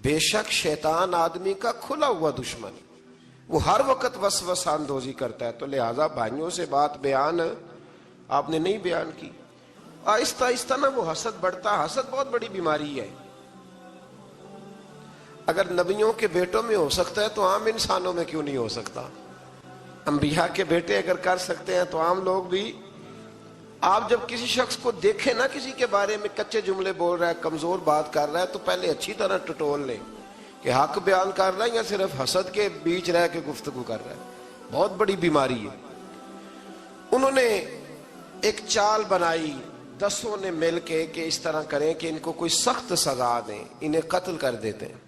بے شک شیطان آدمی کا کھلا ہوا دشمن، وہ ہر وقت وسوسہ اندوزی کرتا ہے. تو لہٰذا بھائیوں سے بات بیان آپ نے نہیں بیان کی. آہستہ آہستہ نا وہ حسد بڑھتا. حسد بہت بڑی بیماری ہے. اگر نبیوں کے بیٹوں میں ہو سکتا ہے تو عام انسانوں میں کیوں نہیں ہو سکتا؟ انبیاء کے بیٹے اگر کر سکتے ہیں تو عام لوگ بھی. آپ جب کسی شخص کو دیکھیں نا کسی کے بارے میں کچے جملے بول رہا ہے، کمزور بات کر رہا ہے، تو پہلے اچھی طرح ٹٹول لیں کہ حق بیان کر رہا ہے یا صرف حسد کے بیچ رہ کے گفتگو کر رہا ہے. بہت بڑی بیماری ہے. انہوں نے ایک چال بنائی 10 نے مل کے کہ اس طرح کریں کہ ان کو کوئی سخت سزا دیں، انہیں قتل کر دیتے ہیں.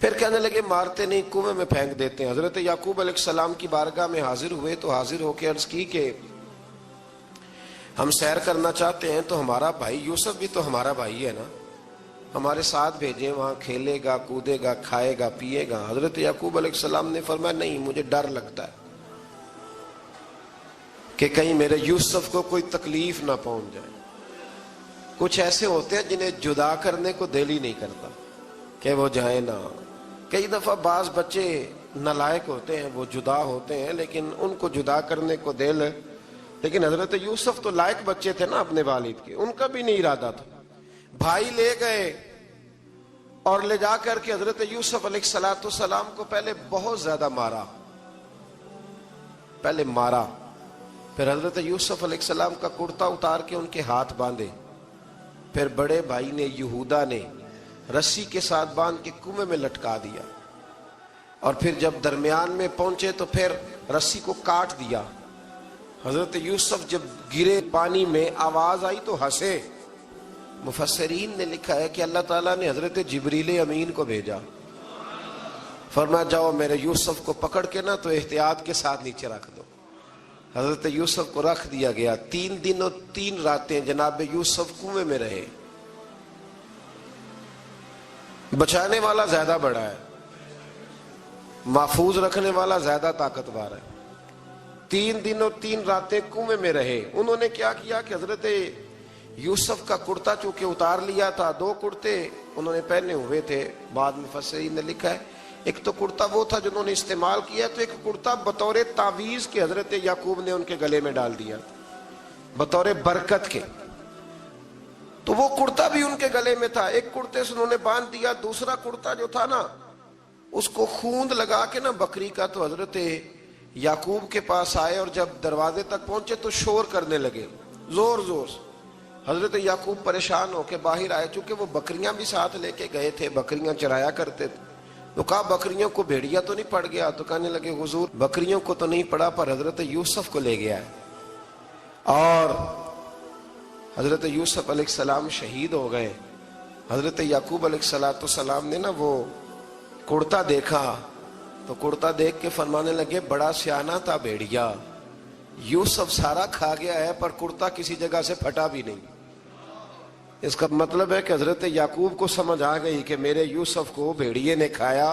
پھر کہنے لگے مارتے نہیں، کنویں میں پھینک دیتے ہیں. حضرت یعقوب علیہ السلام کی بارگاہ میں حاضر ہوئے تو حاضر ہو کے عرض کی کہ ہم سیر کرنا چاہتے ہیں تو ہمارا بھائی یوسف بھی تو ہمارا بھائی ہے نا، ہمارے ساتھ بھیجیں، وہاں کھیلے گا، کودے گا، کھائے گا، پیے گا. حضرت یعقوب علیہ السلام نے فرمایا نہیں، مجھے ڈر لگتا ہے کہ کہیں میرے یوسف کو کوئی تکلیف نہ پہنچ جائے. کچھ ایسے ہوتے ہیں جنہیں جدا کرنے کو دل ہی نہیں کرتا کہ وہ جائیں نہ. کئی دفعہ بعض بچے نالائق ہوتے ہیں، وہ جدا ہوتے ہیں لیکن ان کو جدا کرنے کو دل. لیکن حضرت یوسف تو لائق بچے تھے نا اپنے والد کے، ان کا بھی نہیں ارادہ تھا. بھائی لے گئے اور لے جا کر کے حضرت یوسف علیہ السلام کو پہلے بہت زیادہ مارا. پھر حضرت یوسف علیہ السلام کا کرتا اتار کے ان کے ہاتھ باندھے. پھر بڑے بھائی نے یہودا نے رسی کے ساتھ باندھ کے کنویں میں لٹکا دیا. اور پھر جب درمیان میں پہنچے تو پھر رسی کو کاٹ دیا. حضرت یوسف جب گرے پانی میں آواز آئی تو ہنسے. مفسرین نے لکھا ہے کہ اللہ تعالیٰ نے حضرت جبریل امین کو بھیجا، فرمایا جاؤ میرے یوسف کو پکڑ کے نا تو احتیاط کے ساتھ نیچے رکھ دو. حضرت یوسف کو رکھ دیا گیا. 3 دن اور 3 راتیں جناب یوسف کنویں میں رہے. بچانے والا زیادہ بڑا ہے، محفوظ رکھنے والا زیادہ طاقتور ہے. 3 دن اور 3 راتیں کنویں میں رہے. انہوں نے کیا کیا کہ حضرت یوسف کا کرتا چونکہ اتار لیا تھا، 2 کرتے انہوں نے پہنے ہوئے تھے. بعد میں مفسرین نے لکھا ہے ایک تو کرتا وہ تھا جنہوں نے استعمال کیا، تو ایک کرتا بطور تعویذ کے حضرت یعقوب نے ان کے گلے میں ڈال دیا بطور برکت کے. تو وہ کرتا بھی ان کے گلے میں تھا. ایک کرتے سے انہوں نے باندھ دیا. دوسرا کرتا جو تھا نا اس کو خوند لگا کے نا بکری کا. تو حضرت یعقوب کے پاس آئے اور جب دروازے تک پہنچے تو شور کرنے لگے زور زور سے. حضرت یعقوب پریشان ہو کے باہر آئے، چونکہ وہ بکریاں بھی ساتھ لے کے گئے تھے، بکریاں چرایا کرتے تھے. تو کہا بکریوں کو بھیڑیا تو نہیں پڑ گیا؟ تو کہنے لگے حضور بکریوں کو تو نہیں پڑا پر حضرت یوسف کو لے گیا ہے. اور حضرت یوسف علیہ السلام شہید ہو گئے. حضرت یعقوب علیہ السلام نے نا وہ کرتا دیکھا تو کرتا دیکھ کے فرمانے لگے بڑا سیانہ تھا بھیڑیا، یوسف سارا کھا گیا ہے پر کرتا کسی جگہ سے پھٹا بھی نہیں. اس کا مطلب ہے کہ حضرت یعقوب کو سمجھ آ گئی کہ میرے یوسف کو بھیڑیے نے کھایا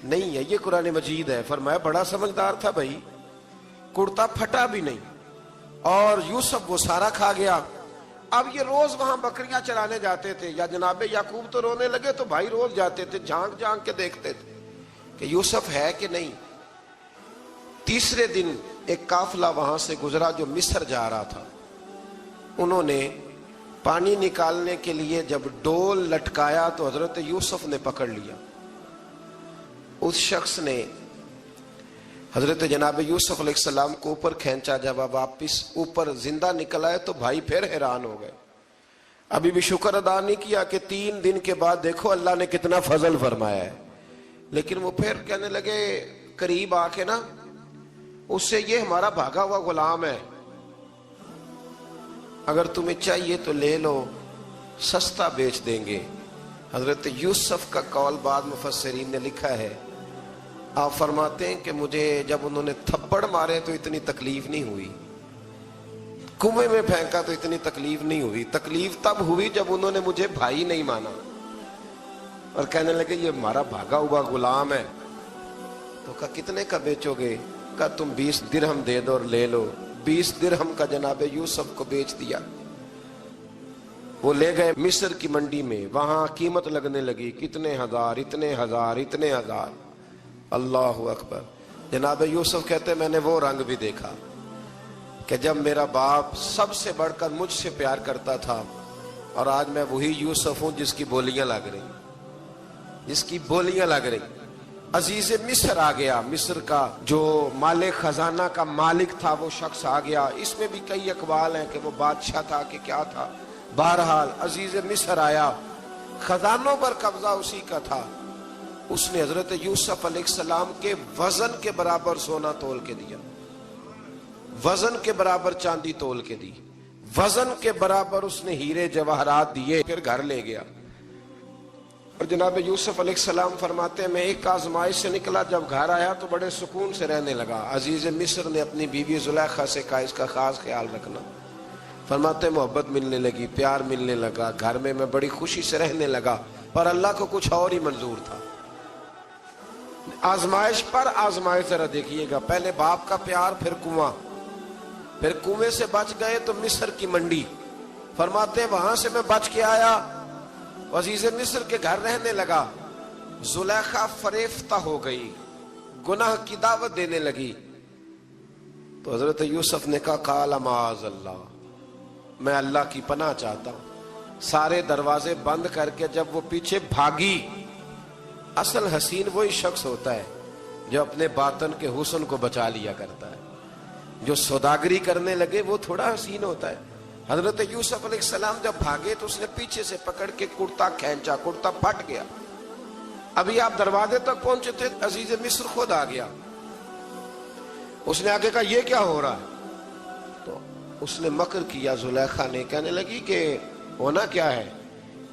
نہیں ہے. یہ قرآن مجید ہے. فرمایا بڑا سمجھدار تھا بھائی، کرتا پھٹا بھی نہیں اور یوسف وہ سارا کھا گیا. اب یہ روز وہاں بکریاں چرانے جاتے تھے. یا جناب یعقوب تو رونے لگے تو بھائی روز جاتے تھے، جھانک جھانک کے دیکھتے تھے کہ یوسف ہے کہ نہیں. تیسرے دن ایک قافلہ وہاں سے گزرا جو مصر جا رہا تھا. انہوں نے پانی نکالنے کے لیے جب ڈول لٹکایا تو حضرت یوسف نے پکڑ لیا. اس شخص نے حضرت جناب یوسف علیہ السلام کو اوپر کھینچا. جب واپس اوپر زندہ نکل آئے تو بھائی پھر حیران ہو گئے. ابھی بھی شکر ادا نہیں کیا کہ 3 دن کے بعد دیکھو اللہ نے کتنا فضل فرمایا ہے. لیکن وہ پھر کہنے لگے قریب آ کے نا اس سے یہ ہمارا بھاگا ہوا غلام ہے، اگر تمہیں چاہیے تو لے لو، سستا بیچ دیں گے. حضرت یوسف کا قول بعد مفسرین نے لکھا ہے. آپ فرماتے ہیں کہ مجھے جب انہوں نے تھپڑ مارے تو اتنی تکلیف نہیں ہوئی، کنویں میں پھینکا تو اتنی تکلیف نہیں ہوئی. تکلیف تب ہوئی جب انہوں نے مجھے بھائی نہیں مانا اور کہنے لگے یہ ہمارا بھاگا ہوا غلام ہے. تو کہا کتنے کا بیچو گے؟ کہا تم 20 درہم دے دو اور لے لو. 20 درہم کا جناب یوسف کو بیچ دیا. وہ لے گئے مصر کی منڈی میں، وہاں قیمت لگنے لگی، کتنے ہزار، اتنے ہزار، اتنے ہزار۔ اللہ اکبر۔ جناب یوسف کہتے میں نے وہ رنگ بھی دیکھا کہ جب میرا باپ سب سے بڑھ کر مجھ سے پیار کرتا تھا، اور آج میں وہی یوسف ہوں جس کی بولیاں لگ رہی، جس کی بولیاں لگ رہی۔ عزیز مصر آ گیا، مصر کا جو مال خزانہ کا مالک تھا وہ شخص آ گیا۔ اس میں بھی کئی اقوال ہیں کہ وہ بادشاہ تھا کہ کیا تھا، بہرحال عزیز مصر آیا، خزانوں پر قبضہ اسی کا تھا۔ اس نے حضرت یوسف علیہ السلام کے وزن کے برابر سونا تول کے دیا، وزن کے برابر چاندی تول کے دی، وزن کے برابر اس نے ہیرے جواہرات دیے، پھر گھر لے گیا۔ اور جناب یوسف علیہ السلام فرماتے ہیں میں ایک آزمائش سے نکلا، جب گھر آیا تو بڑے سکون سے رہنے لگا۔ عزیز مصر نے اپنی بیوی زلیخا سے کہا اس کا خاص خیال رکھنا۔ فرماتے محبت ملنے لگی، پیار ملنے لگا، گھر میں بڑی خوشی سے رہنے لگا، پر اللہ کو کچھ اور ہی منظور تھا۔ آزمائش پر آزمائش ذرا دیکھیے گا، پہلے باپ کا پیار، پھر کنواں، پھر کنویں سے بچ گئے تو مصر کی منڈی۔ فرماتے ہیں وہاں سے میں بچ کے آیا، عزیز مصر کے گھر رہنے لگا۔ زلیخا فریفتہ ہو گئی، گناہ کی دعوت دینے لگی، تو حضرت یوسف نے کہا قال معاذ اللہ، میں اللہ کی پناہ چاہتا ہوں۔ سارے دروازے بند کر کے جب وہ پیچھے بھاگی، اصل حسین وہی شخص ہوتا ہے جو اپنے باطن کے حسن کو بچا لیا کرتا ہے۔ جو سوداگری کرنے لگے وہ تھوڑا حسین ہوتا ہے۔ حضرت یوسف علیہ السلام جب بھاگے تو اس نے پیچھے سے پکڑ کے کرتا کھینچا، کرتا پھٹ گیا۔ ابھی آپ دروازے تک پہنچے تھے، عزیز مصر خود آ گیا۔ اس نے آگے کہا یہ کیا ہو رہا ہے؟ تو اس نے مکر کیا، زلیخا نے، کہنے لگی کہ ہونا کیا ہے،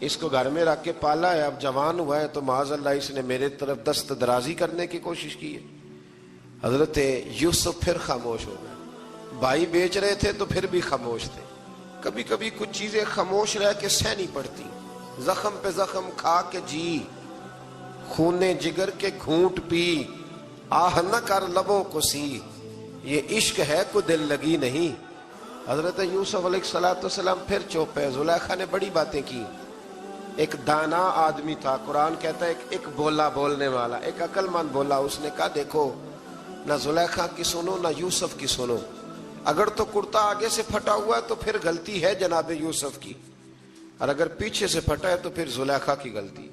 اس کو گھر میں رکھ کے پالا ہے، اب جوان ہوا ہے تو معاذ اللہ اس نے میرے طرف دست درازی کرنے کی کوشش کی ہے۔ حضرت یوسف پھر خاموش ہو گئے۔ بھائی بیچ رہے تھے تو پھر بھی خاموش تھے۔ کبھی کبھی کچھ چیزیں خاموش رہ کے سہنی پڑتی، زخم پہ زخم کھا کے جی، خون جگر کے گھونٹ پی، آہ نہ کر لبوں کو سی، یہ عشق ہے کو دل لگی نہیں۔ حضرت یوسف علیہ السلام پھر چپ ہے۔ زلیخا نے بڑی باتیں کی۔ ایک دانا آدمی تھا، قرآن کہتا ہے ایک بولا بولنے والا، ایک عقل مند بولا۔ اس نے کہا دیکھو نہ زلیخا کی سنو نہ یوسف کی سنو، اگر تو کرتا آگے سے پھٹا ہوا ہے تو پھر غلطی ہے جناب یوسف کی، اور اگر پیچھے سے پھٹا ہے تو پھر زلیخا کی غلطی۔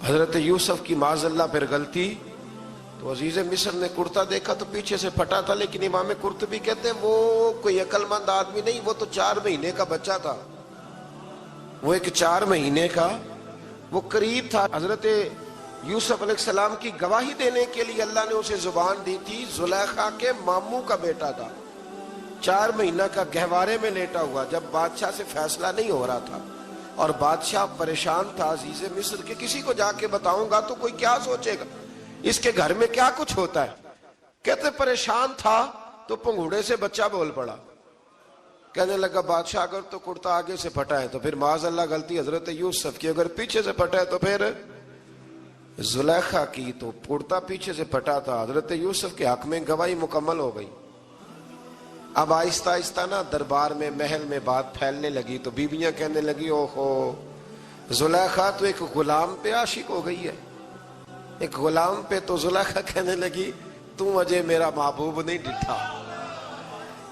حضرت یوسف کی معاذ اللہ پھر غلطی۔ تو عزیز مصر نے کرتا دیکھا تو پیچھے سے پھٹا تھا، لیکن امام قرطبی کہتے ہیں وہ کوئی عقل مند آدمی نہیں، وہ تو 4 مہینے کا بچہ تھا، وہ ایک 4 مہینے کا، وہ قریب تھا۔ حضرت یوسف علیہ السلام کی گواہی دینے کے لیے اللہ نے اسے زبان دی تھی، زلیخا کے ماموں کا بیٹا تھا، 4 مہینہ کا گہوارے میں لیٹا ہوا، جب بادشاہ سے فیصلہ نہیں ہو رہا تھا اور بادشاہ پریشان تھا عزیز مصر کے، کسی کو جا کے بتاؤں گا تو کوئی کیا سوچے گا، اس کے گھر میں کیا کچھ ہوتا ہے۔ کہتے پریشان تھا تو پنگوڑے سے بچہ بول پڑا، کہنے لگا بادشاہ اگر تو کرتا آگے سے پھٹا ہے تو پھر معاذ اللہ غلطی حضرت یوسف کی، اگر پیچھے سے پھٹا ہے تو پھر زلیخا کی، تو کرتا پیچھے سے پھٹا تھا۔ حضرت یوسف کے حق میں گواہی مکمل ہو گئی۔ اب آہستہ آہستہ نا دربار میں محل میں بات پھیلنے لگی، تو بیویاں کہنے لگی اوہو زلیخا تو ایک غلام پہ عاشق ہو گئی ہے، ایک غلام پہ۔ تو زلیخا کہنے لگی تم اجے میرا محبوب نہیں ڈٹھا۔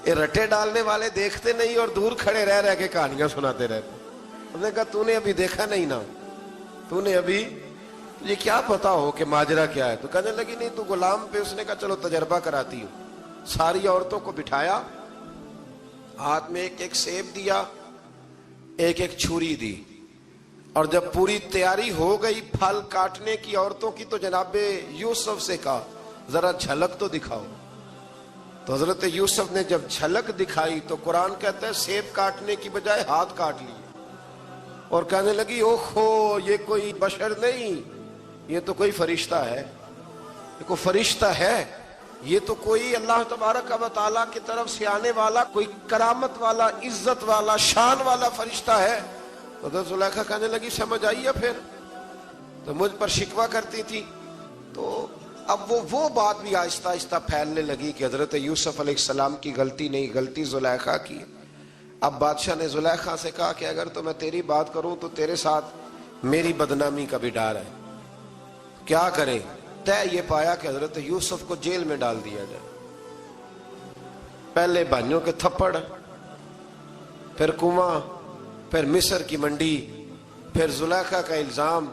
یہ رٹے ڈالنے والے دیکھتے نہیں اور دور کھڑے رہ کے کہانیاں سناتے رہتے۔ انہوں نے کہا تو نے ابھی دیکھا نہیں نا، تو نے ابھی، یہ کیا پتا ہو کہ ماجرا کیا ہے؟ تو کہنے لگی نہیں تو غلام پہ۔ اس نے کہا چلو تجربہ کراتی ہوں۔ ساری عورتوں کو بٹھایا، ہاتھ میں ایک ایک سیب دیا، ایک ایک چھری دی، اور جب پوری تیاری ہو گئی پھل کاٹنے کی عورتوں کی، تو جناب یوسف سے کہا ذرا جھلک تو دکھاؤ۔ تو حضرت یوسف نے جب جھلک دکھائی تو قرآن کہتا ہے سیب کاٹنے کی بجائے ہاتھ کاٹ لیے، اور کہنے لگی اوہو یہ کوئی بشر نہیں، یہ تو کوئی فرشتہ ہے، یہ کوئی فرشتہ ہے، یہ تو کوئی اللہ تبارک و تعالیٰ کی طرف سے آنے والا کوئی کرامت والا، عزت والا، شان والا فرشتہ ہے۔ تو زلیخا کہنے لگی سمجھ آئی ہے پھر تو مجھ پر شکوہ کرتی تھی۔ تو اب وہ بات بھی آہستہ آہستہ پھیلنے لگی کہ حضرت یوسف علیہ السلام کی غلطی نہیں، غلطی زلیخا کی۔ اب بادشاہ نے زلیخا سے کہا کہ اگر تو میں تیری بات کروں تو تیرے ساتھ میری بدنامی کا بھی ڈر ہے، کیا کرے؟ طے یہ پایا کہ حضرت یوسف کو جیل میں ڈال دیا جائے۔ پہلے بھائیوں کے تھپڑ، پھر کنواں، پھر مصر کی منڈی، پھر زلیخا کا الزام،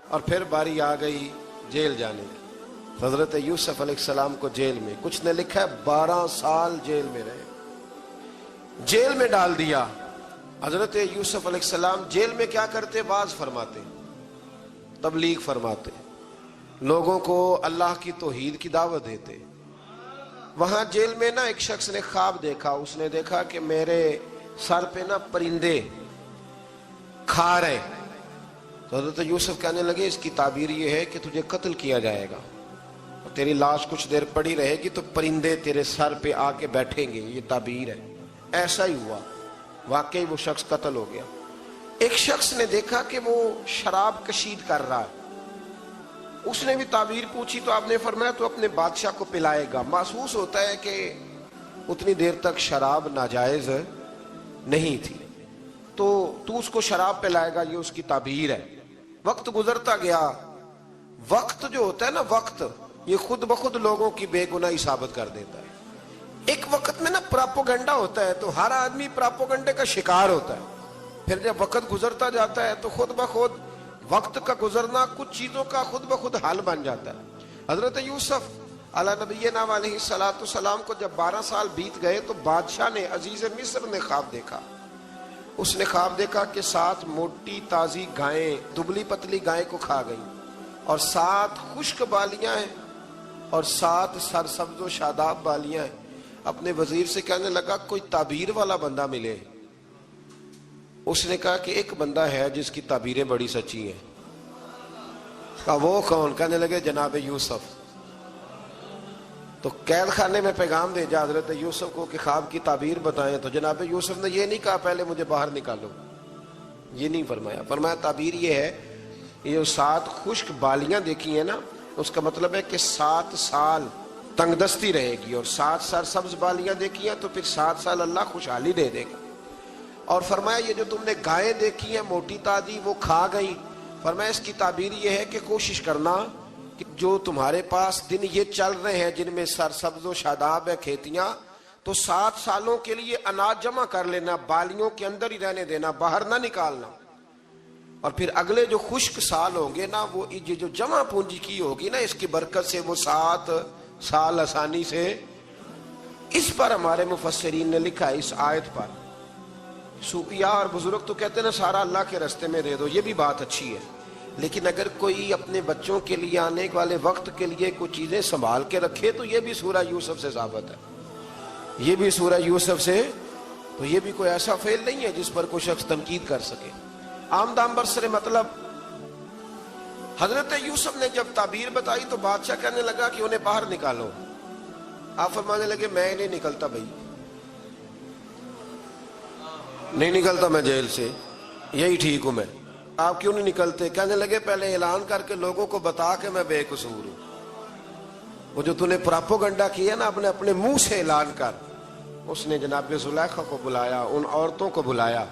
اور پھر باری آ گئی جیل جانے کی۔ حضرت یوسف علیہ السلام کو جیل میں، کچھ نے لکھا ہے 12 سال جیل میں رہے، جیل میں ڈال دیا۔ حضرت یوسف علیہ السلام جیل میں کیا کرتے؟ واعظ فرماتے، تبلیغ فرماتے، لوگوں کو اللہ کی توحید کی دعوت دیتے۔ وہاں جیل میں نا ایک شخص نے خواب دیکھا، اس نے دیکھا کہ میرے سر پہ نا پرندے کھا رہے۔ تو حضرت یوسف کہنے لگے اس کی تعبیر یہ ہے کہ تجھے قتل کیا جائے گا، اور تیری لاش کچھ دیر پڑی رہے گی تو پرندے تیرے سر پہ آ کے بیٹھیں گے، یہ تعبیر ہے۔ ایسا ہی ہوا، واقعی وہ شخص قتل ہو گیا۔ ایک شخص نے دیکھا کہ وہ شراب کشید کر رہا ہے، اس نے بھی تعبیر پوچھی تو آپ نے فرمایا تو اپنے بادشاہ کو پلائے گا۔ محسوس ہوتا ہے کہ اتنی دیر تک شراب ناجائز نہیں تھی، تو اس کو شراب پلائے گا، یہ اس کی تعبیر ہے۔ وقت گزرتا گیا، وقت جو ہوتا ہے نا، وقت یہ خود بخود لوگوں کی بے گناہی ثابت کر دیتا ہے۔ ایک وقت میں نا پراپوگنڈا ہوتا ہے تو ہر آدمی پراپوگنڈے کا شکار ہوتا ہے، پھر جب وقت گزرتا جاتا ہے تو خود بخود وقت کا گزرنا کچھ چیزوں کا خود بخود حل بن جاتا ہے۔ حضرت یوسف علیہ نبینا علیہ السلام کو جب 12 سال بیت گئے تو بادشاہ نے، عزیز مصر نے خواب دیکھا۔ اس نے خواب دیکھا کہ 7 موٹی تازی گائیں دبلی پتلی گائیں کو کھا گئی، اور 7 خشک بالیاں ہیں اور 7 سرسبز و شاداب بالیاں ہیں۔ اپنے وزیر سے کہنے لگا کوئی تعبیر والا بندہ ملے۔ اس نے کہا کہ ایک بندہ ہے جس کی تعبیریں بڑی سچی ہیں۔ کہا وہ کون؟ کہنے لگے جناب یوسف۔ تو قید خانے میں پیغام بھیجا حضرت یوسف کو کہ خواب کی تعبیر بتائیں، تو جناب یوسف نے یہ نہیں کہا پہلے مجھے باہر نکالو، یہ نہیں فرمایا۔ فرمایا تعبیر یہ ہے، یہ جو 7 خشک بالیاں دیکھی ہیں نا، اس کا مطلب ہے کہ 7 سال تنگ دستی رہے گی، اور 7 سرسبز بالیاں دیکھی ہیں تو پھر 7 سال اللہ خوشحالی دے دے گا۔ اور فرمایا یہ جو تم نے گائیں دیکھی ہیں موٹی تازی وہ کھا گئی، فرمایا اس کی تعبیر یہ ہے کہ کوشش کرنا کہ جو تمہارے پاس دن یہ چل رہے ہیں جن میں سرسبز و شاداب ہے کھیتیاں، تو 7 سالوں کے لیے اناج جمع کر لینا، بالیوں کے اندر ہی رہنے دینا، باہر نہ نکالنا، اور پھر اگلے جو خشک سال ہوں گے نا، وہ یہ جو جمع پونجی کی ہوگی نا، اس کی برکت سے وہ 7 سال آسانی سے۔ اس پر ہمارے مفسرین نے لکھا ہے، اس آیت پر صوفیاء اور بزرگ تو کہتے ہیں نا سارا اللہ کے راستے میں دے دو، یہ بھی بات اچھی ہے، لیکن اگر کوئی اپنے بچوں کے لیے آنے والے وقت کے لیے کوئی چیزیں سنبھال کے رکھے تو یہ بھی سورہ یوسف سے ثابت ہے، یہ بھی سورہ یوسف سے، تو یہ بھی کوئی ایسا فعل نہیں ہے جس پر کوئی شخص تنقید کر سکے۔ آمدام برسر مطلب حضرت یوسف نے جب تعبیر بتائی تو بادشاہ کہنے لگا کہ انہیں باہر نکالو۔ آپ فرمانے لگے میں نہیں نکلتا بھائی، نہیں نکلتا میں جیل سے، یہی ٹھیک ہوں میں۔ آپ کیوں نہیں نکلتے؟ کہنے لگے پہلے اعلان کر کے لوگوں کو بتا کہ میں بے قصور ہوں۔ وہ جو تو نے پراپوگنڈا کیا نا اپنے منہ سے اعلان کر۔ اس نے جناب زلیخا کو بلایا، ان عورتوں کو بلایا،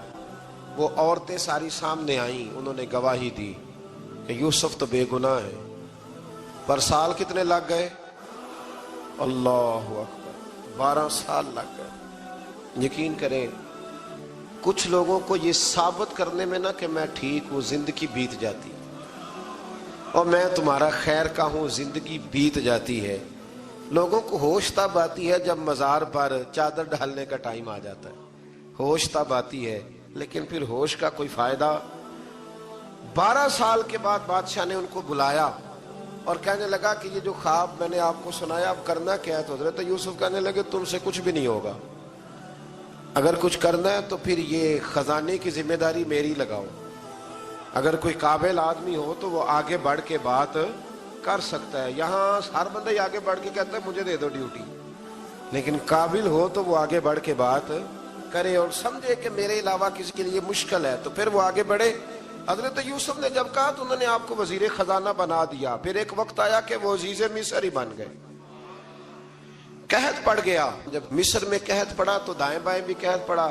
وہ عورتیں ساری سامنے آئیں، انہوں نے گواہی دی کہ یوسف تو بے گناہ ہے۔ پر سال کتنے لگ گئے؟ اللہ اکبر، 12 سال لگ گئے۔ یقین کریں کچھ لوگوں کو یہ ثابت کرنے میں نا کہ میں ٹھیک ہوں زندگی بیت جاتی، اور میں تمہارا خیر کا ہوں زندگی بیت جاتی ہے۔ لوگوں کو ہوش تب آتی ہے جب مزار پر چادر ڈالنے کا ٹائم آ جاتا ہے، ہوش تب آتی ہے، لیکن پھر ہوش کا کوئی فائدہ۔ 12 سال کے بعد بادشاہ نے ان کو بلایا اور کہنے لگا کہ یہ جو خواب میں نے آپ کو سنایا اب کرنا کیا ہے؟ تو حضرت یوسف کہنے لگے تم سے کچھ بھی نہیں ہوگا، اگر کچھ کرنا ہے تو پھر یہ خزانے کی ذمہ داری میری لگاؤ، اگر کوئی قابل آدمی ہو تو وہ آگے بڑھ کے بات کر سکتا ہے۔ یہاں ہر بندہ ہی آگے بڑھ کے کہتا ہے مجھے دے دو ڈیوٹی، لیکن قابل ہو تو وہ آگے بڑھ کے بات کرے اور سمجھے کہ میرے علاوہ کسی کے لیے مشکل ہے تو پھر وہ آگے بڑھے۔ حضرت یوسف نے جب کہا تو انہوں نے آپ کو وزیر خزانہ بنا دیا۔ پھر ایک وقت آیا کہ وہ عزیز مصر ہی بن گئے، قحط پڑ گیا۔ جب مصر میں قحط پڑا تو دائیں بائیں بھی قحط پڑا،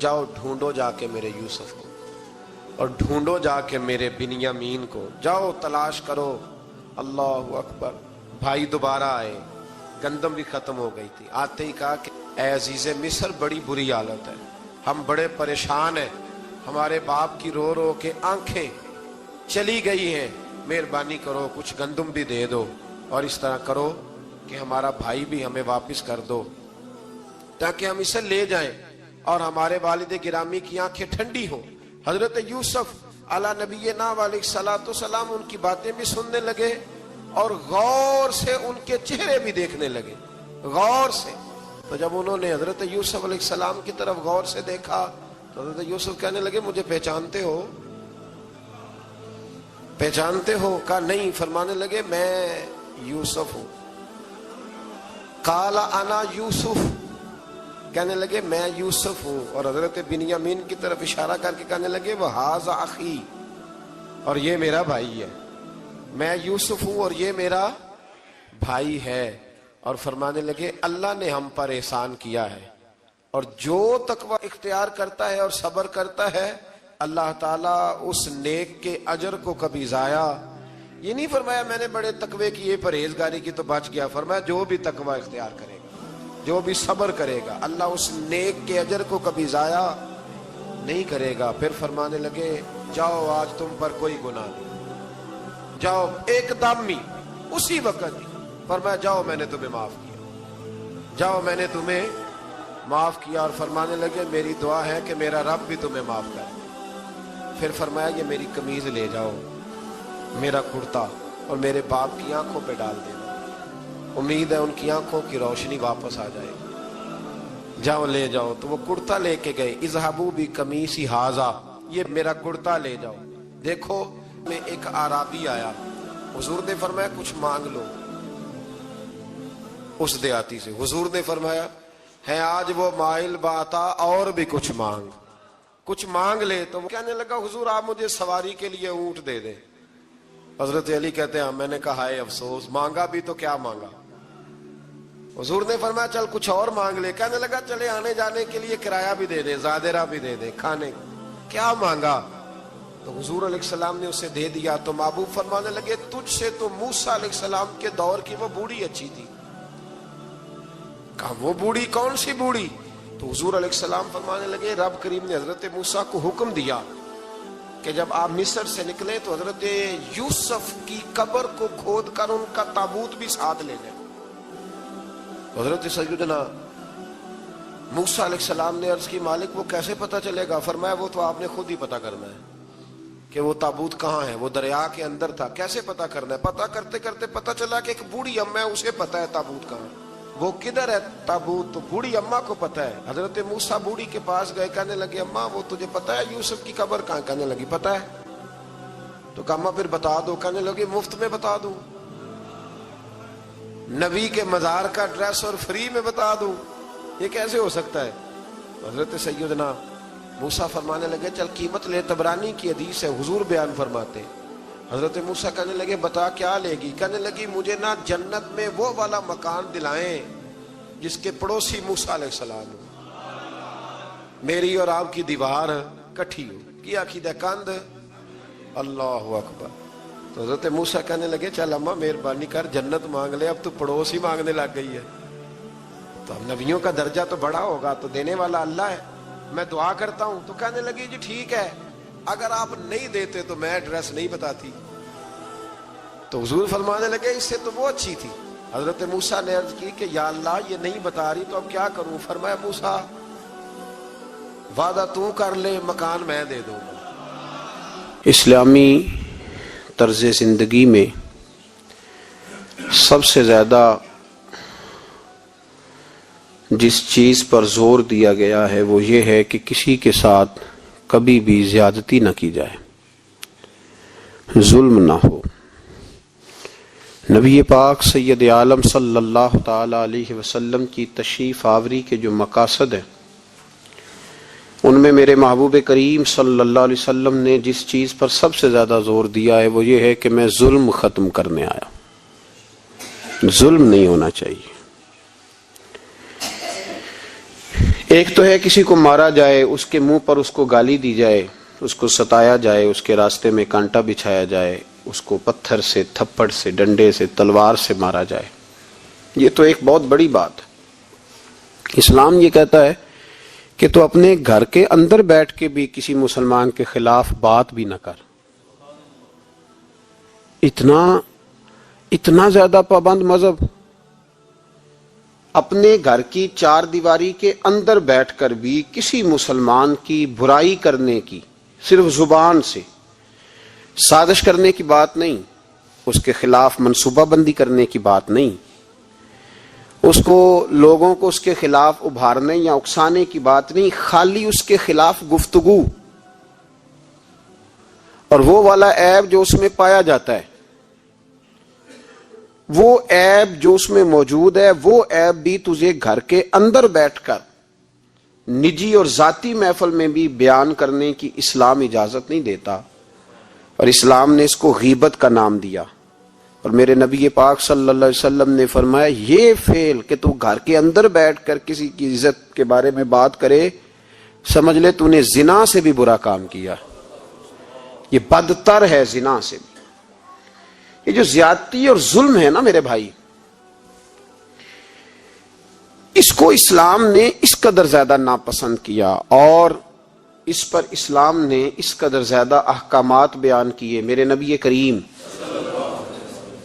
جاؤ ڈھونڈو جا کے میرے یوسف کو، اور ڈھونڈو جا کے میرے بنیامین کو، جاؤ تلاش کرو۔ اللہ اکبر۔ بھائی دوبارہ آئے، گندم بھی ختم ہو گئی تھی، آتے ہی کہا کہ اے عزیز مصر، بڑی بری حالت ہے، ہم بڑے پریشان ہیں، ہمارے باپ کی رو رو کے آنکھیں چلی گئی ہیں، مہربانی کرو کچھ گندم بھی دے دو، اور اس طرح کرو کہ ہمارا بھائی بھی ہمیں واپس کر دو تاکہ ہم اسے لے جائیں اور ہمارے والد گرامی کی آنکھیں ٹھنڈی ہوں۔ حضرت یوسف علی نبینا علیہ الصلوۃ والسلام ان کی باتیں بھی سننے لگے اور غور سے ان کے چہرے بھی دیکھنے لگے، غور سے۔ تو جب انہوں نے حضرت یوسف علیہ السلام کی طرف غور سے دیکھا تو حضرت یوسف کہنے لگے مجھے پہچانتے ہو؟ پہچانتے ہو؟ کہا نہیں۔ فرمانے لگے میں یوسف ہوں۔ قال انا یوسف، کہنے لگے میں یوسف ہوں، اور حضرت بنیامین کی طرف اشارہ کر کے کہنے لگے وہذا اخی، اور یہ میرا بھائی ہے، میں یوسف ہوں اور یہ میرا بھائی ہے۔ اور فرمانے لگے اللہ نے ہم پر احسان کیا ہے، اور جو تقوی اختیار کرتا ہے اور صبر کرتا ہے اللہ تعالیٰ اس نیک کے اجر کو کبھی ضائع، یہ نہیں فرمایا میں نے بڑے تقوی کیے پرہیزگاری کی تو بچ گیا، فرمایا جو بھی تقوی اختیار کرے گا، جو بھی صبر کرے گا، اللہ اس نیک کے اجر کو کبھی ضائع نہیں کرے گا۔ پھر فرمانے لگے جاؤ آج تم پر کوئی گناہ نہیں، جاؤ ایک دم ہی اسی وقت ہی فرمایا جاؤ میں نے تمہیں معاف کیا، جاؤ میں نے تمہیں معاف کیا۔ اور فرمانے لگے میری دعا ہے کہ میرا رب بھی تمہیں معاف کرے۔ پھر فرمایا یہ میری قمیض لے جاؤ، میرا کرتا، اور میرے باپ کی آنکھوں پہ ڈال دینا، امید ہے ان کی آنکھوں کی روشنی واپس آ جائے گی، جاؤ لے جاؤ۔ تو وہ کرتا لے کے گئے، اذهبوا بقمیصی ھذا، یہ میرا کرتا لے جاؤ۔ دیکھو میں ایک اعرابی آیا، حضور نے فرمایا کچھ مانگ لو اس دیہاتی سے۔ حضور نے فرمایا ہے آج وہ مائل باتا، اور بھی کچھ مانگ لے۔ تو وہ کہنے لگا حضور آپ مجھے سواری کے لیے اونٹ دے دیں۔ حضرت علی کہتے ہیں میں نے کہا ہے افسوس، مانگا بھی تو کیا مانگا۔ حضور نے فرمایا چل کچھ اور مانگ لے۔ کہنے لگا چلے آنے جانے کے لیے کرایہ بھی دے دے، زادرہ بھی دے دے، کھانے کیا مانگا؟ تو حضور علیہ السلام نے اسے دے دیا۔ تو محبوب فرمانے لگے تجھ سے تو موسیٰ علیہ السلام کے دور کی وہ بوڑھی اچھی تھی۔ کہا وہ بوڑھی کون سی بوڑھی؟ تو حضور علیہ السلام فرمانے لگے رب کریم نے حضرت موسیٰ کو حکم دیا کہ جب آپ مصر سے نکلے تو حضرت یوسف کی قبر کو کھود کر ان کا تابوت بھی ساتھ لے جائے۔ حضرت سیدنا موسیٰ علیہ السلام نے عرض کی مالک وہ کیسے پتہ چلے گا؟ فرمایا وہ تو آپ نے خود ہی پتہ کرنا ہے کہ وہ تابوت کہاں ہے، وہ دریا کے اندر تھا، کیسے پتہ کرنا ہے؟ پتہ کرتے کرتے پتہ چلا کہ ایک بوڑھی اماں ہے، اسے پتہ ہے تابوت کہاں ہے، وہ کدھر ہے تابوت، تو بوڑھی اماں کو پتہ ہے۔ حضرت موسیٰ بوڑھی کے پاس گئے، کہنے لگے اماں وہ تجھے پتہ ہے یوسف کی قبر کہاں؟ کہنے لگی پتہ ہے۔ تو کہا اماں پھر بتا دو۔ کہنے لگے مفت میں بتا دوں، نبی کے مزار کا ایڈریس اور فری میں بتا دوں، یہ کیسے ہو سکتا ہے؟ حضرت سیدنا موسیٰ فرمانے لگے چل قیمت لے، طبرانی کی حدیث ہے، حضور بیان فرماتے۔ حضرت موسیٰ کہنے لگے بتا کیا لے گی؟ کہنے لگی مجھے نہ جنت میں وہ والا مکان دلائیں جس کے پڑوسی موسیٰ علیہ السلام ہو، میری اور آپ کی دیوار کٹھی ہو، کیا عقیدہ کند، اللہ اکبر۔ تو حضرت موسیٰ کہنے لگے چل اماں مہربانی کر جنت مانگ لے، اب تو پڑوس ہی مانگنے لگ گئی ہے، تو اب نبیوں کا درجہ تو بڑا ہوگا، تو دینے والا اللہ ہے، میں دعا کرتا ہوں۔ تو کہنے لگی جی ٹھیک ہے، اگر آپ نہیں دیتے تو میں ایڈریس نہیں بتاتی۔ تو حضور فرمانے لگے اس سے تو وہ اچھی تھی۔ حضرت موسیٰ نے عرض کی کہ یا اللہ یہ نہیں بتا رہی تو اب کیا کروں؟ فرمایا موسیٰ وعدہ تو کر لے، مکان میں دے دوں گا۔ اسلامی طرز زندگی میں سب سے زیادہ جس چیز پر زور دیا گیا ہے وہ یہ ہے کہ کسی کے ساتھ کبھی بھی زیادتی نہ کی جائے، ظلم نہ ہو۔ نبی پاک سید عالم صلی اللہ تعالی علیہ وسلم کی تشریف آوری کے جو مقاصد ہیں ان میں میرے محبوب کریم صلی اللہ علیہ وسلم نے جس چیز پر سب سے زیادہ زور دیا ہے وہ یہ ہے کہ میں ظلم ختم کرنے آیا، ظلم نہیں ہونا چاہیے۔ ایک تو ہے کسی کو مارا جائے، اس کے منہ پر اس کو گالی دی جائے، اس کو ستایا جائے، اس کے راستے میں کانٹا بچھایا جائے، اس کو پتھر سے، تھپڑ سے، ڈنڈے سے، تلوار سے مارا جائے. یہ تو ایک بہت بڑی بات ہے. اسلام یہ کہتا ہے کہ تو اپنے گھر کے اندر بیٹھ کے بھی کسی مسلمان کے خلاف بات بھی نہ کر. اتنا زیادہ پابند مذہب. اپنے گھر کی چار دیواری کے اندر بیٹھ کر بھی کسی مسلمان کی برائی کرنے کی، صرف زبان سے سازش کرنے کی بات نہیں، اس کے خلاف منصوبہ بندی کرنے کی بات نہیں، اس کو لوگوں کو اس کے خلاف ابھارنے یا اکسانے کی بات نہیں، خالی اس کے خلاف گفتگو. اور وہ والا عیب جو اس میں پایا جاتا ہے، وہ عیب جو اس میں موجود ہے، وہ عیب بھی تجھے گھر کے اندر بیٹھ کر نجی اور ذاتی محفل میں بھی بیان کرنے کی اسلام اجازت نہیں دیتا. اور اسلام نے اس کو غیبت کا نام دیا. اور میرے نبی پاک صلی اللہ علیہ وسلم نے فرمایا یہ فعل کہ تو گھر کے اندر بیٹھ کر کسی کی عزت کے بارے میں بات کرے، سمجھ لے تو نے زنا سے بھی برا کام کیا. یہ بدتر ہے زنا سے بھی. یہ جو زیادتی اور ظلم ہے نا میرے بھائی، اس کو اسلام نے اس قدر زیادہ ناپسند کیا، اور اس پر اسلام نے اس قدر زیادہ احکامات بیان کیے. میرے نبی کریم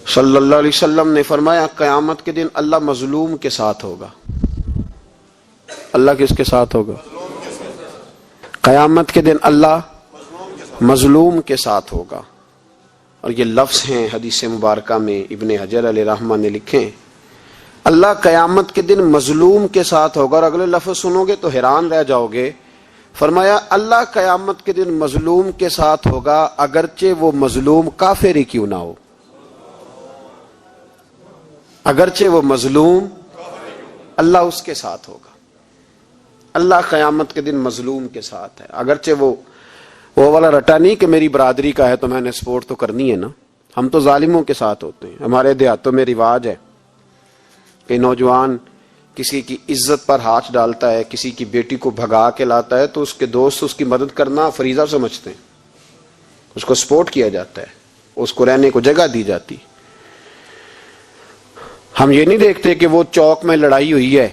صلی اللہ علیہ وسلم نے فرمایا قیامت کے دن اللہ مظلوم کے ساتھ ہوگا. اللہ کس کے ساتھ ہوگا؟ قیامت کے دن اللہ مظلوم کے ساتھ ہوگا. اور یہ لفظ ہیں حدیث مبارکہ میں ابن حجر علیہ رحمہ نے لکھے، اللہ قیامت کے دن مظلوم کے ساتھ ہوگا. اور اگلے لفظ سنو گے تو حیران رہ جاؤ گے. فرمایا اللہ قیامت کے دن مظلوم کے ساتھ ہوگا اگرچہ وہ مظلوم کافر ہی کیوں نہ ہو. اگرچہ وہ مظلوم، اللہ اس کے ساتھ ہوگا. اللہ قیامت کے دن مظلوم کے ساتھ ہے، اگرچہ وہ والا رٹا نہیں کہ میری برادری کا ہے تو میں نے سپورٹ تو کرنی ہے نا. ہم تو ظالموں کے ساتھ ہوتے ہیں. ہمارے دیہاتوں میں رواج ہے کہ نوجوان کسی کی عزت پر ہاتھ ڈالتا ہے، کسی کی بیٹی کو بھگا کے لاتا ہے تو اس کے دوست اس کی مدد کرنا فریضہ سمجھتے ہیں، اس کو سپورٹ کیا جاتا ہے، اس کو رہنے کو جگہ دی جاتی. ہم یہ نہیں دیکھتے کہ وہ چوک میں لڑائی ہوئی ہے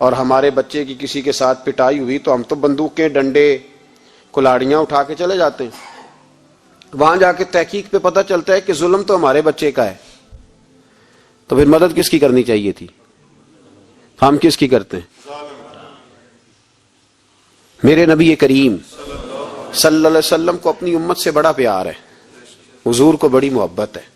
اور ہمارے بچے کی کسی کے ساتھ پٹائی ہوئی تو ہم تو بندوقیں، ڈنڈے، کلاڑیاں اٹھا کے چلے جاتے ہیں. وہاں جا کے تحقیق پہ پتہ چلتا ہے کہ ظلم تو ہمارے بچے کا ہے. تو پھر مدد کس کی کرنی چاہیے تھی؟ ہم کس کی کرتے ہیں؟ میرے نبی کریم صلی اللہ علیہ وسلم کو اپنی امت سے بڑا پیار ہے، حضور کو بڑی محبت ہے.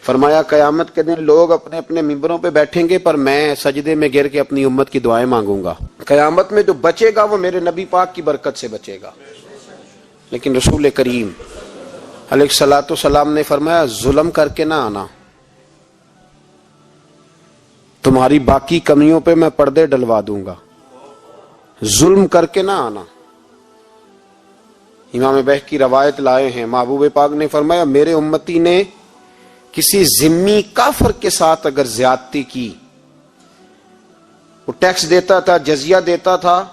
فرمایا قیامت کے دن لوگ اپنے اپنے ممبروں پہ بیٹھیں گے پر میں سجدے میں گر کے اپنی امت کی دعائیں مانگوں گا. قیامت میں جو بچے گا وہ میرے نبی پاک کی برکت سے بچے گا. لیکن رسول کریم علیہ الصلوۃ والسلام نے فرمایا ظلم کر کے نہ آنا، تمہاری باقی کمیوں پہ میں پردے ڈلوا دوں گا، ظلم کر کے نہ آنا. امام بہقی روایت لائے ہیں، محبوب پاک نے فرمایا میرے امتی نے کسی ذمی کافر کے ساتھ اگر زیادتی کی، وہ ٹیکس دیتا تھا، جزیہ دیتا تھا،